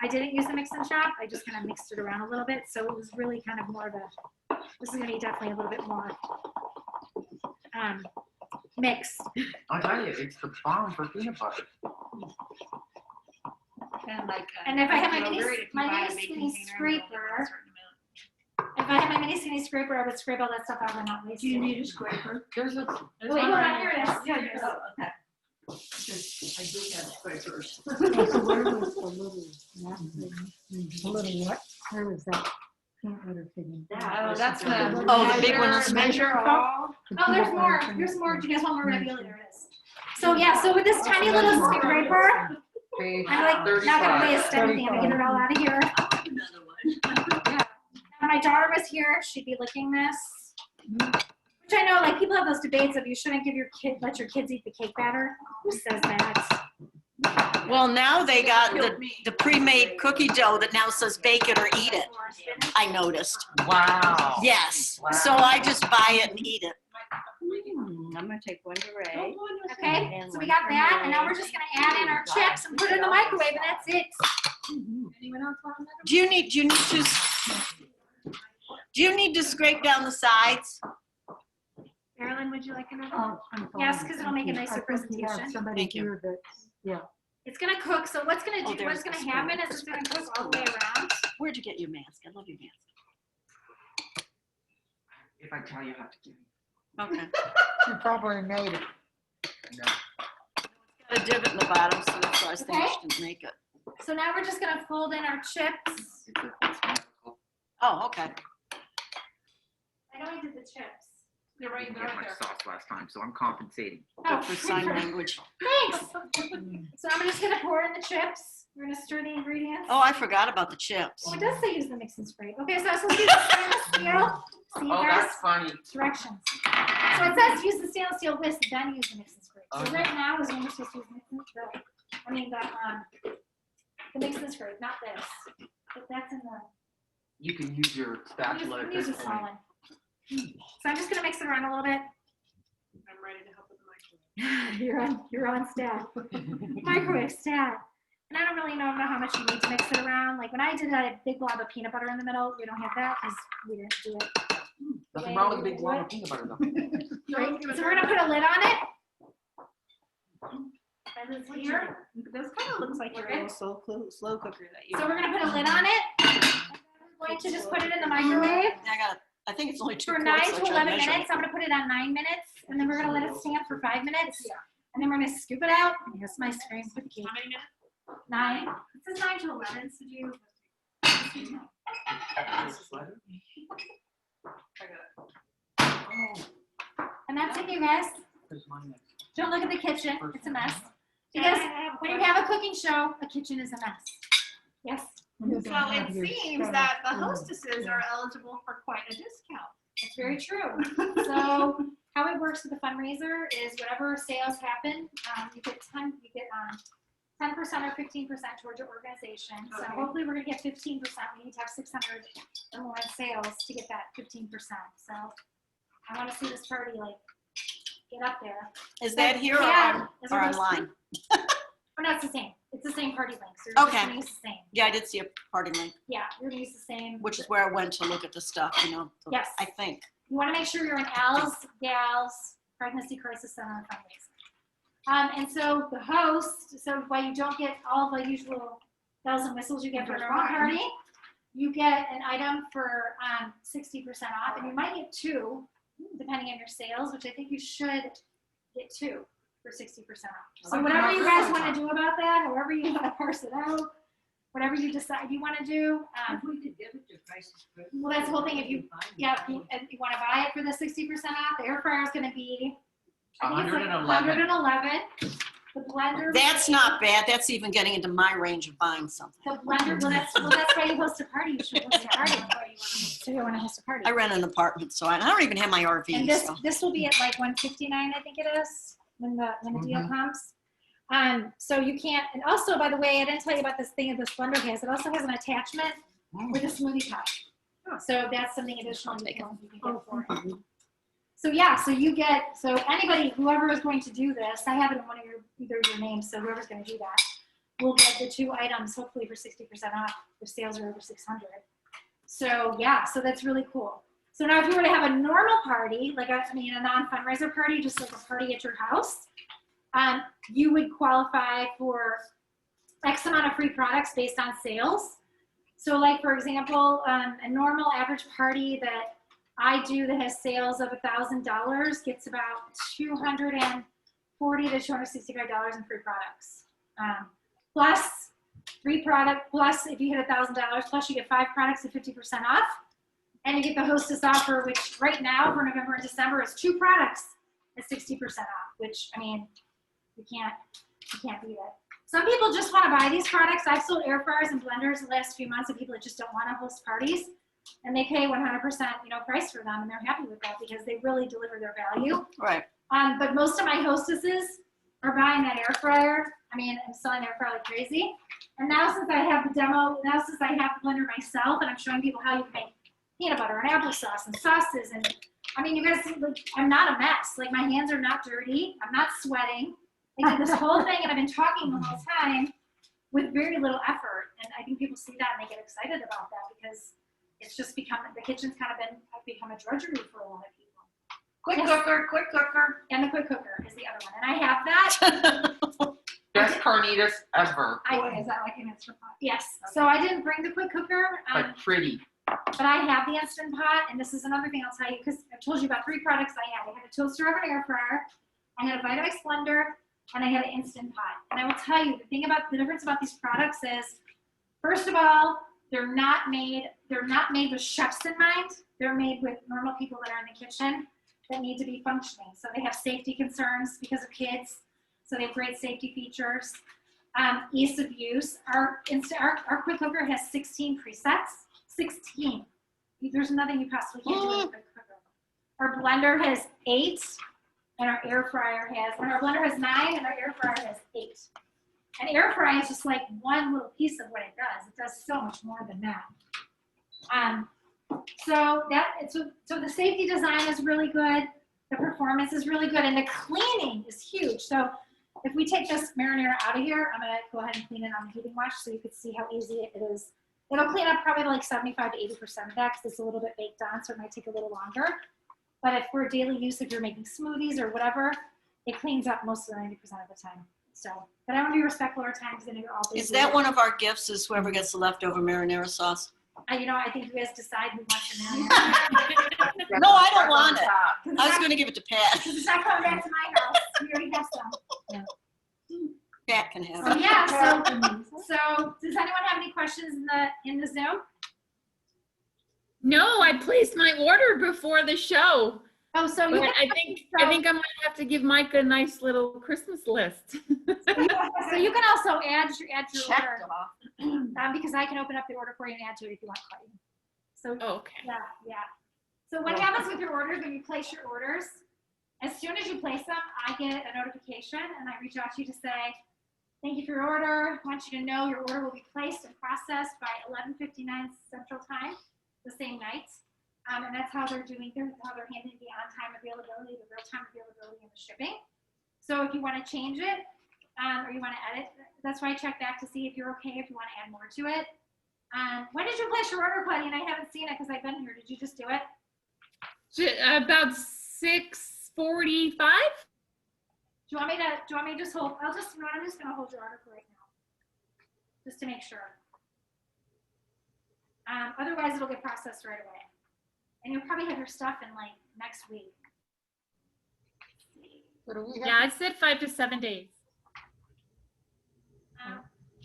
I didn't use the mix and chop, I just kind of mixed it around a little bit, so it was really kind of more of a, this is gonna be definitely a little bit more mixed. I tell you, it's the bomb for peanut butter. And if I have my mini skinny scraper, if I had my mini skinny scraper, I would scrape all that stuff out and not waste it. Do you need a scraper? There's a. Wait, hold on, here it is. Yeah, yours. Oh, okay. I do have scrapers. So where was the little, the little what? Where was that? Peanut butter thing? Oh, that's the. Oh, the big ones. Measure all. Oh, there's more. Here's more. Do you guys want more ravioli? There it is. So yeah, so with this tiny little scraper, I'm like not gonna waste anything. I'm gonna get it all out of here. Another one. Yeah. If my daughter was here, she'd be licking this. Which I know, like people have those debates of you shouldn't let your kids eat the cake batter. Who says that? Well, now they got the pre-made cookie dough that now says bake it or eat it. I noticed. Wow. Yes. So I just buy it and eat it. I'm gonna take one to Ray. Okay, so we got that, and now we're just gonna add in our chips and put it in the microwave, and that's it. Anyone else want that? Do you need to scrape down the sides? Marilyn, would you like another? I'm fine. Yes, because it'll make a nicer I think you have presentation. somebody Thank you. here that's, yeah. It's gonna cook, so what's gonna Oh, do, there's what's gonna the spoon. happen is it's gonna cook all the way around. Where'd you get your mask? I love your mask. If I tell you how to do it. Okay. You probably made it. No. Got a divot in the bottom, so that's why I was thinking Okay. she didn't make it. So now we're just gonna fold in our chips. Oh, okay. I know I did the chips. They're I right didn't there. get my sauce last time, so I'm compensating. Oh, For sign language. thanks. So I'm just gonna pour in the chips. We're gonna stir the ingredients. Oh, I forgot about the chips. Oh, it does say use the mix and spray. Okay, so I'm supposed to use the stainless steel. See, Oh, guys? that's funny. Directions. So it says use the stainless steel whisk, then use the mix and spray. So Okay. right now is when we're supposed to use mix and spray. I mean the mix and spray, not this. But that's in the. You can use your spatula at Use this a point. solid. So I'm just gonna mix it around a little bit. I'm ready to help with the microwave. You're on stat. Microwave stat. And I don't really know how much you need to mix it around. Like when I did that, I had a big blob of peanut butter in the middle. We don't have that because we didn't do it. Nothing wrong with a big blob of peanut butter though. Right? So we're gonna put a lid on it. And it's here. This kind of looks like your little slow cooker that you. So we're gonna put a lid on it. We're going to just put it in the microwave I think it's only 2 for quarts. 9 so I to tried 11 measuring. minutes. I'm gonna put it on 9 minutes, and then we're gonna let it stand for 5 minutes. And then we're gonna scoop it out. Here's my screen for the cake. How many minutes? 9. It says 9 to 11. So do you? And that's it, you guys. Don't look at the kitchen. It's a mess. Because when you have a cooking show, a kitchen is a mess. Yes. So it seems that the hostesses are eligible for quite a discount. It's very true. So how it works with the fundraiser is whatever sales happen, you get 10% or 15% towards your organization. So Okay. hopefully we're gonna get 15%. We need to have 600 or more in sales to get that 15%. So I want to see this party like get up there. Is that here Yeah, is or it those- online? Oh, no, it's the same. It's the same party link. So you're just Okay. gonna use the same. Yeah, I did see a party link, Yeah, you're gonna use the same. which is where I went to look at the stuff, you know. so Yes. I think. You want to make sure you're in Al's, Gal's Pregnancy Crisis Center fundraiser. And so the host, so while you don't get all the usual bells and whistles you get for a normal party, you get an item for 60% off, and you might get 2, depending on your sales, which I think you should get 2 for 60% off. So whatever you guys want to do about that, however you want to parse it out, whatever you decide you want to do. We could give it to Crisis Group. Well, that's the whole thing. If you want to buy it for the 60% off, the air fryer is going to be, I think it's like 111. The blender. That's not bad. That's even getting into my range of buying something. The blender. Well, that's why you host a party. You should host a party. So you want to host a party. I rent an apartment, so I don't even have my RV. And this so. this will be at like 159, I think it is, when the deal comes. So you can't. And also, by the way, I didn't tell you about this thing that this blender has. It also has an attachment with a smoothie cup. So that's something additional you can get for it. So yeah, so anybody, whoever is going to do this, I have it in one of either your names, so whoever's going to do that, will get the 2 items hopefully for 60% off if sales are over 600. So yeah, so that's really cool. So now if you were to have a normal party, like a non-fundraiser party, just like a party at your house, you would qualify for X amount of free products based on sales. So like, for example, a normal average party that I do that has sales of $1,000 gets about $240 to $265 in free products. Plus free product, plus if you hit $1,000, plus you get 5 products at 50% off. And you get the hostess offer, which right now for November and December is 2 products at 60% off, which, I mean, you can't beat it. Some people just want to buy these products. I've sold air fryers and blenders the last few months of people that just don't want to host parties, and they pay 100% price for them, and they're happy with that because they really deliver their value. Right. But most of my hostesses are buying that air fryer. I mean, I'm selling air fryer like crazy. And now since I have the demo, since I have the blender myself, and I'm showing people how you can make peanut butter and applesauce and sauces, and I mean, you guys see, like, I'm not a mess. Like, my hands are not dirty. I'm not sweating. I did this whole thing, and I've been talking the whole time with very little effort. And I think people see that and they get excited about that because it's just become, the kitchen's kind of become a drudgery for a lot of people. Quick cooker, quick cooker. And the quick cooker is the other one. And I have that. Best carnitas ever. Is that like an Instant Pot? Yes. So I didn't bring the quick cooker, But pretty. but I have the Instant Pot. And this is another thing I'll tell you, because I told you about 3 products I had. I had a toaster oven air fryer, I had a Vitamix blender, and I had an Instant Pot. And I will tell you, the difference about these products is, first of all, they're not made with chefs in mind. They're made with normal people that are in the kitchen that need to be functioning. So they have safety concerns because of kids. So they have great safety features. Ease of use. Our quick cooker has 16 presets. 16. There's nothing you possibly can't do with a quick cooker. Our blender has 8, and our air fryer our blender has 9, and our air fryer has 8. And air fry is just like one little piece of what it does. It does so much more than that. So the safety design is really good. The performance is really good, and the cleaning is huge. So if we take this marinara out of here, I'm gonna go ahead and clean it on the heating wash so you can see how easy it is. It'll clean up probably like 75 to 80% of that because it's a little bit baked on, so it might take a little longer. But if for daily use, if you're making smoothies or whatever, it cleans up most of the 90% of the time. So, but I want to be respectful of our time because I know you're all busy. Is that one of our gifts, is whoever gets the leftover marinara sauce? I think you guys decide who wants the marinara. No, I don't want it. I was going to give it to Pat. Because it's not coming back to my house. We already have some. Pat can have So it. yeah, so does anyone have any questions in the Zoom? No, I placed my order before the show. Oh, so But I think I might have to give Mike a nice little Christmas list. So you can also add your Checked order. Because I can open up the order for you and add to it if you want, Claudia. So Okay. yeah. So what happens with your orders when you place your orders? As soon as you place them, I get a notification and I reach out to you to say, thank you for your order. I want you to know your order will be placed and processed by 11:59 Central Time the same night. And that's how they're handling the on-time availability, the real-time availability, and the shipping. So if you want to change it or you want to edit, that's why I check back to see if you're okay, if you want to add more to it. When did you place your order, Claudia? And I haven't seen it because I've been here. Did you just do it? About 6:45. Do you want me to just hold? I'm just going to hold your order for right now, just to make sure. Otherwise, it'll get processed right away. And you'll probably have your stuff in like next week. Yeah, I said 5 to 7 days.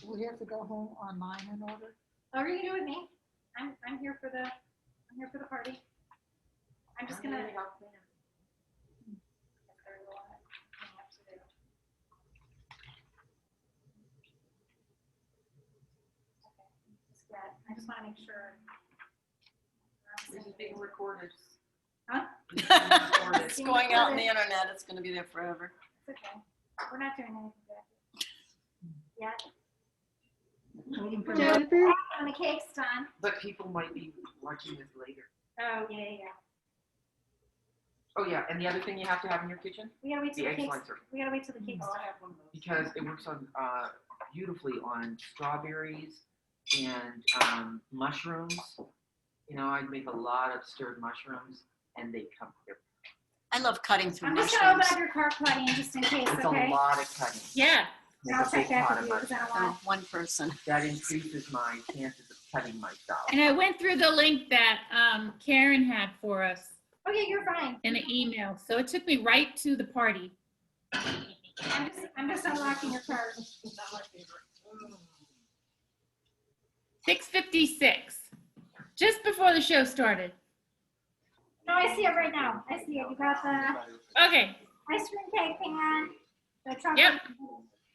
We have to go home online and order. Oh, you can do it with me. I'm here for the party. I'm just gonna. I just want to make sure. This is being recorded. Huh? It's going out on the internet. It's going to be there forever. It's okay. We're not doing anything yet. Waiting for When the cake's done. But people might be watching this later. Oh, yeah. Oh yeah, and the other thing you have to have in your kitchen? We gotta wait till The the egg cake's. slicer. We gotta wait till the cake's done. Because it works on beautifully on strawberries and mushrooms. You know, I'd make a lot of stirred mushrooms, and they come here. I love cutting through I'm just gonna mushrooms. open up your cart, Claudia, just in case, It's okay? a lot of cutting. Yeah. Make I'll a check big back pot with of you because I don't mushrooms. want. One person. That increases my chances of cutting myself. And I went through the link that Karen had for us Oh yeah, you're fine. in an email. So it took me right to the party. I'm just unlocking your cart. 6:56. Just before the show started. No, I see it right now. I see it. You got the Okay. ice cream cake pan, the chocolate, Yep.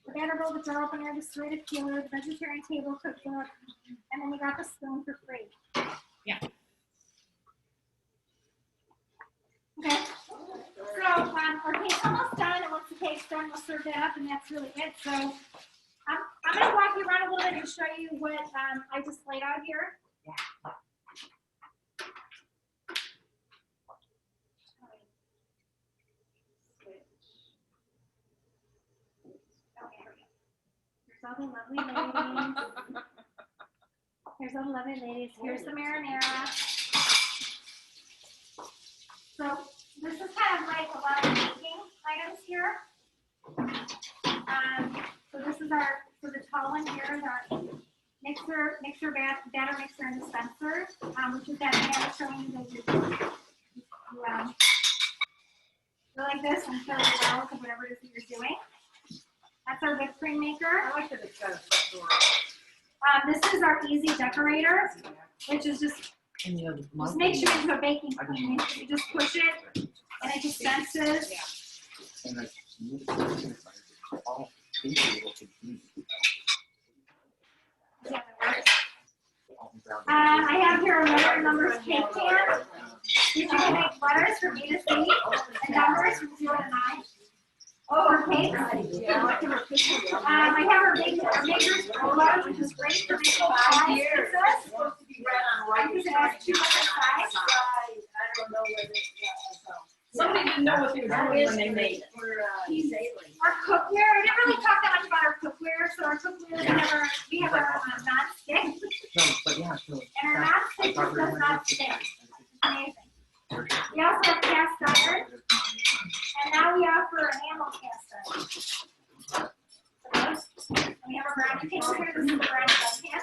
the batter bowl, the jar opener, the serrated peeler, the vegetarian table cookbook, and then you got the spoon for free. Yeah. Okay. So our cake's almost done, and once the cake's done, we'll serve that up, and that's really it. So I'm gonna walk you around a little bit and show you what I just laid out here. Here's all the lovely ladies. Here's all the lovely ladies. Here's the marinara. So this is kind of in here is our batter mixer and dispenser, which is that thing I was showing you that you go like this and fill the wells of whatever it is that you're doing. That's our whipped cream maker. I like that it's got a front door. This is our easy decorator, which is just make sure you do a baking clean. You just push it and it dispenses. I have here a letter and numbers cake pan. You can make letters from A to Z and numbers from 0 to 9. For cakes. I have our baker's roller, which is great for making pies. It's supposed to be red on white because it has 2 different sides. I don't know whether somebody didn't know what they were doing when they made it. Our cookware, I didn't really talk that much about our cookware. So our cookware, we have our non-stick. And our non-stick just does not stick. It's amazing. We also have cast iron. And now we offer enamel cast iron. And we have our brownie pan here. This is the brownie pan.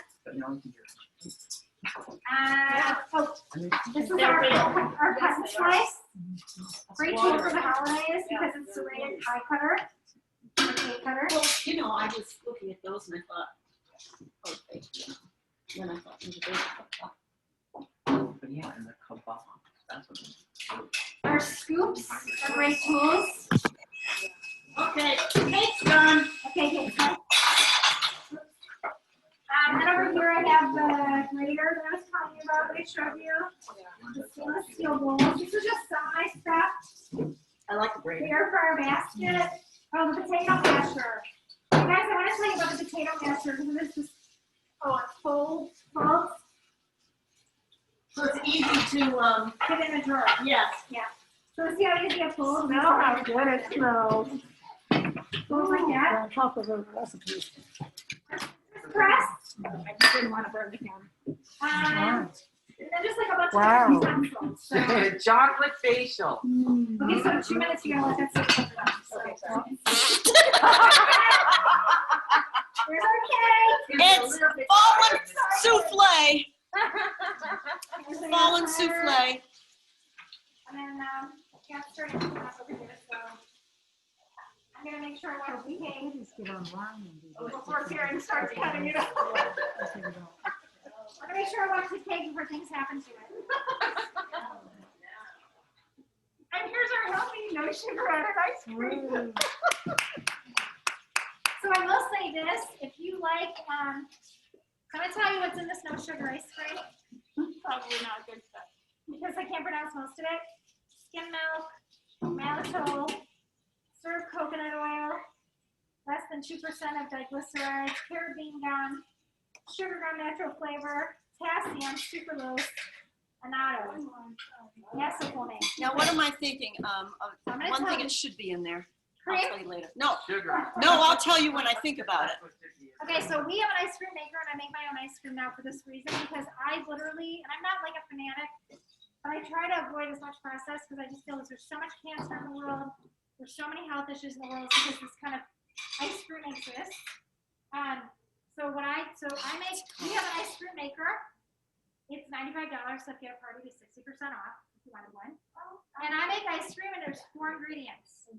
This is our cut and slice. Great tool for the holidays because it's serrated pie cutter. Cake cutter. Well, you know, I was looking at those and I thought, okay, then I thought, But yeah, and the kebab. That's what Our scoops are great tools. Okay, cake's done. Okay, cake's done. Then over here I have the grater that I was telling you about, that I showed you. The stainless steel bowls. This is just semi stuff. I like the The grater. Airfryer Basket. Oh, the potato masher. You guys, I want to tell you about the potato masher because it is just, it folds. So it's easy to, Put it in a drawer. yes. Yeah. So see how easy it folds? Smell how good it smells. Folds like that. On top of the recipes. Press. I just didn't want to burn the camera. And then just like a bunch Wow. of utensils. So, Chocolate facial. okay, so in 2 minutes you gotta let that sit for them. Here's our cake. It's fallen souffle. Here's the Fallen Airfryer. souffle. And then got started to pass over here, so I'm gonna make sure I watch the cake Just get online and do that. before Karen starts cutting it up. I'm gonna make sure I watch the cake before things happen to it. And here's our healthy, no sugar added ice cream. So I will say this, if you like, I'm gonna tell you what's in this no sugar ice cream. Probably not good stuff. Because I can't pronounce most of it. Skim milk, mannitol, served coconut oil, less than 2% of diglycerides, carrageenan gum, sugar gum natural flavor, potassium, sucralose, annatto. Yes, it will make. Now, what am I thinking? I'm gonna One tell thing you. it should be in there. I'll Cream? tell you later. No, sugar. no, I'll tell you when I think about it. Okay, so we have an ice cream maker, and I make my own ice cream now for this reason, because I literally, and I'm not like a fanatic, but I try to avoid as much processed because I just feel there's so much cancer in the world, there's so many health issues in the world because this kind of ice cream exists. We have an ice cream maker. It's $95, so if you have a party, it's 60% off if you wanted one. And I make ice cream, and there's 4 ingredients.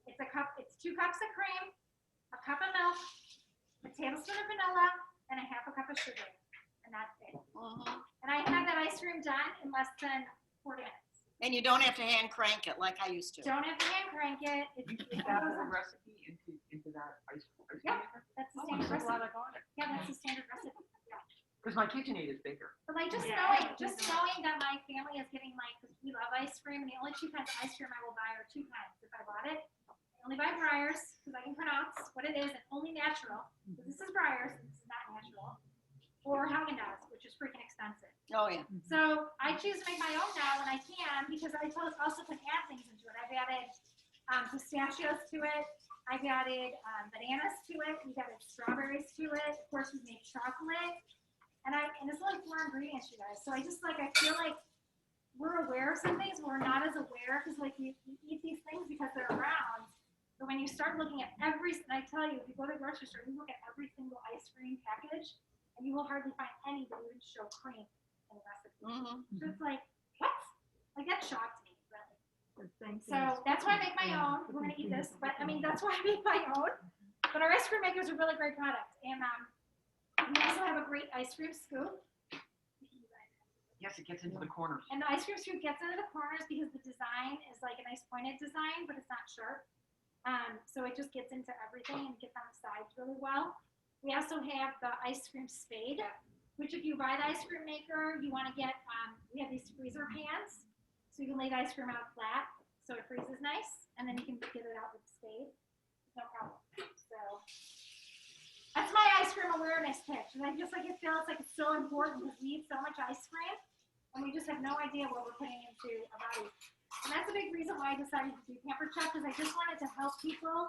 It's 2 cups of cream, a cup of milk, a tablespoon of vanilla, and a half a cup of sugar. And that's it. And I have that ice cream done in less than 40 minutes. And you don't have to hand crank it like I used to. Don't have to hand crank it. You can add the recipe into that ice cream Yep, maker? that's the Oh, standard I'm so glad recipe. I got it. Yeah, that's the standard recipe. Yeah. Because my KitchenAid is bigger. But like just knowing that my family is getting because we love ice cream, and the only 2 kinds of ice cream I will buy are 2 kinds. If I bought it, I only buy Breyers because I can pronounce what it is and only natural. So this is Breyers, and this is not natural. Or Haagen-Dazs, which is freaking expensive. Oh, yeah. So I choose to make my own now when I can because I also can add things into it. I've added pistachios to it. I've added bananas to it. We've added strawberries to it. Of course, we've made chocolate. And it's only 4 ingredients, you guys. So I feel like we're aware of some things, but we're not as aware because like you eat these things because they're around. But when you start looking at and I tell you, if you go to the grocery store, you look at every single ice cream package, and you will hardly find any that even show cream in the recipe. So it's like, what? Like that shocked me, really. So that's why I make my own. We're gonna eat this, but I mean that's why I make my own. But our ice cream maker is a really great product, and we also have a great ice cream scoop. Yes, it gets into the corners. And the ice cream scoop gets into the corners because the design is like a nice pointed design, but it's not sharp. So it just gets into everything and gets on the sides really well. We also have the ice cream spade, which if you buy the ice cream maker, you want to get, we have these freezer pans. So you can lay the ice cream out flat so it freezes nice, and then you can get it out with the spade. No problem. So that's my ice cream awareness pitch. And I just like it feels like it's so important because we eat so much ice cream and we just have no idea what we're putting into our bodies. And that's a big reason why I decided to do Pampered Chef, because I just wanted to help people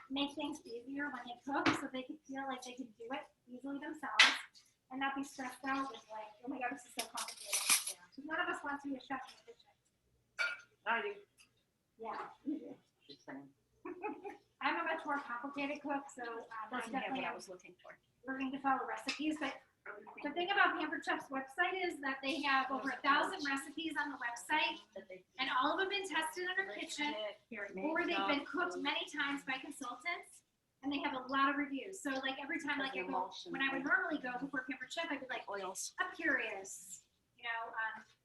make things easier when they cook so they could feel like they could do it easily themselves and not be stressed out with like, oh my God, this is so complicated. Because none of us wants to be a chef in the kitchen. I do. Yeah, you do. I'm a much more complicated cook, so I definitely am learning to follow recipes. But the thing about Pampered Chef's website is that they have over 1,000 recipes on the website, and all of them been tested in our kitchen, or they've been cooked many times by consultants, and they have a lot of reviews. So like every time, like I go, when I would normally go before Pampered Chef, I'd be like, I'm curious,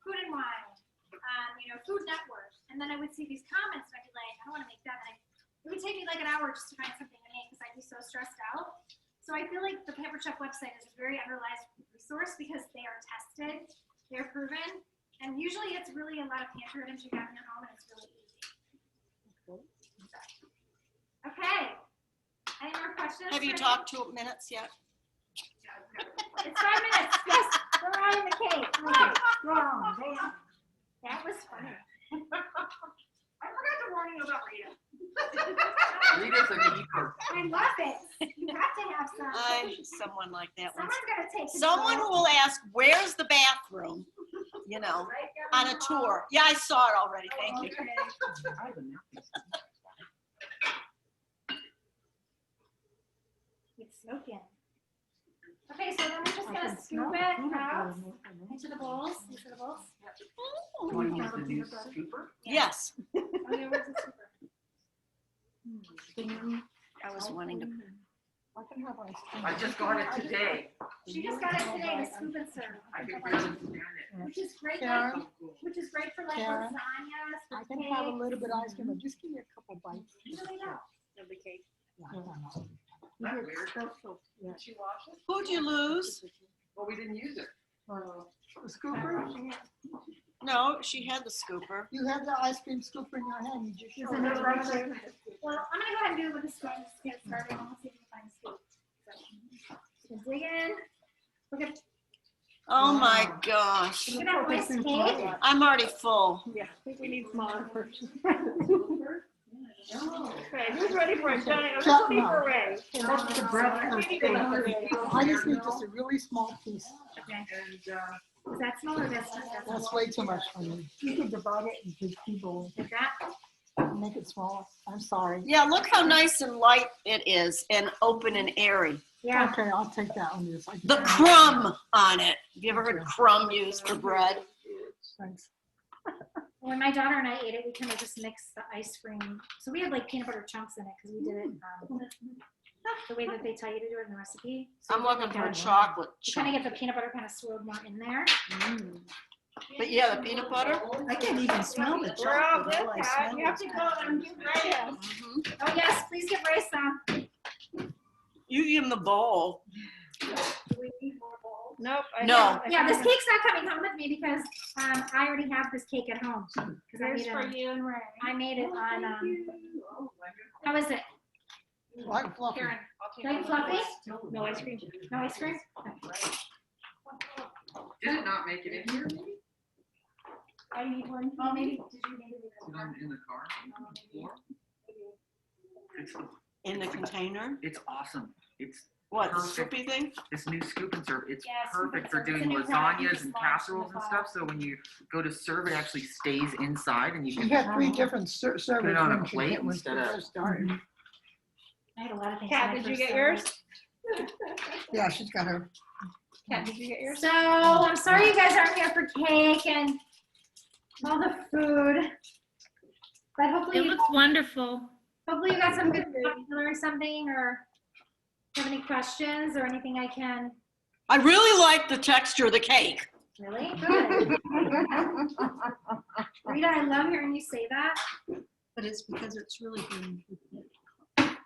Food and Wine, Food Network, and then I would see these comments, and I'd be like, I don't want to make that. And it would take me like an hour just to find something to make because I'd be so stressed out. So I feel like the Pampered Chef website is a very underutilized resource because they are tested, they're proven, and usually it's really a lot of pantry items you have in your home and it's really easy. Okay. Any more questions? Have you talked 2 minutes yet? It's 5 minutes. Yes, we're on the cake. That was funny. I forgot to warn you about Rita. Rita's a keeper. I love it. You have to have some. I'm someone like that one. Someone's got to take Someone who will ask, where's the bathroom? On a tour. Yeah, I saw it already. Thank you. It's smoking. Okay, so then we're just going to scoop it out into the bowls. You want to use the new scooper? Yes. Oh, yeah, where's the scooper? I was wanting to. I just got it today. She just got it today to scoop and serve. I can barely stand it. Which is great, Karen? which is great for like Karen? lasagnas, for I can have a cakes. little bit of ice cream, but just give me a couple bites. You really don't. Of the cake. Yeah. Isn't that weird? Yeah. Did she wash it? Who'd you lose? Well, we didn't use it. The scooper? No, she had the scooper. You have the ice cream scooper in your hand, you just showed Isn't it it. right there? Well, I'm gonna go ahead and do it with the scoop and just get started. And we'll see if we can find a scoop. So, you can dig in. Look at Oh my gosh. look at that nice cake. I'm already full. Yeah, I think we need smaller versions. Okay, who's ready for a giant? This will be for Ray. That's the bread first. I just need just a really small piece. Okay. Is that small or that's That's way too much for me. You could divide it into 2 bowls. Like that? Make it smaller. I'm sorry. Yeah, look how nice and light it is and open and airy. Yeah. Okay, I'll take that one. Yes, The crumb on it. Have you ever heard crumb used for bread? Thanks. When my daughter and I ate it, we kind of just mixed the ice cream. So we had like peanut butter chunks in it because we did it the way that they tell you to do it in the recipe. So I'm you looking get for a like chocolate You kind chunk. of get the peanut butter kind of swirled more in there. But yeah, the peanut butter. I can't even smell the We're all chocolate. good, All I Pat. smell You have is to go and give Ray a. Oh yes, please give Ray some. You give him the bowl. Do we need more bowls? Nope. No. Yeah, this cake's not coming home with me because I already have this cake at home. Because I Here's made for it. you and Ray. I made it on. How is it, Like fluffy. Karen? Like fluffy? No ice cream. No ice cream? Did it not make it in here? I need one. Oh, maybe. Did you maybe leave it Is it in the car? It's, In the container. it's awesome. It's What, the Perfect. scoopy thing? This new scoop and serve, it's Yeah, scoop perfect and for serve. It's doing a new product we lasagnas just and launched in casseroles the and fall. stuff. So when you go to serve, it actually stays inside and you She can had 3 different servers put it on a when she plate when she instead of. first started. I had a lot of things. Kat, when I did you first get started. yours? Yeah, she's got her. Kat, did you get yours? So I'm sorry you guys aren't here for cake and all the food, but It looks wonderful. hopefully you got some good vocabulary or something, or have any questions or anything I can. I really like the texture of the cake. Really good. Rita, I love hearing you say that. But it's because it's really been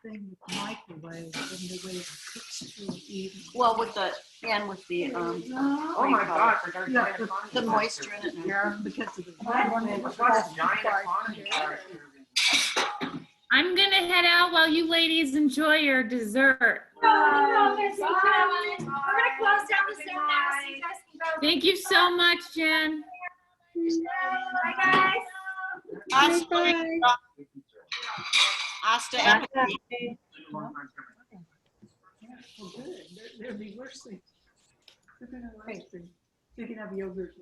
thing with the microwave and the way it cooks through even. Well, with the, and with the, Oh my gosh, I got a Yeah, giant economy the box moisture here. in it. Yeah, because of the. What's a giant economy box here? I'm gonna head out while you ladies enjoy your dessert. Oh, we're gonna close down the Zoom now, so you guys can go. Thank you so much, Jen. Bye, guys. Hasta appetit. Well, good. There'd be worse things. Speaking of yogurt.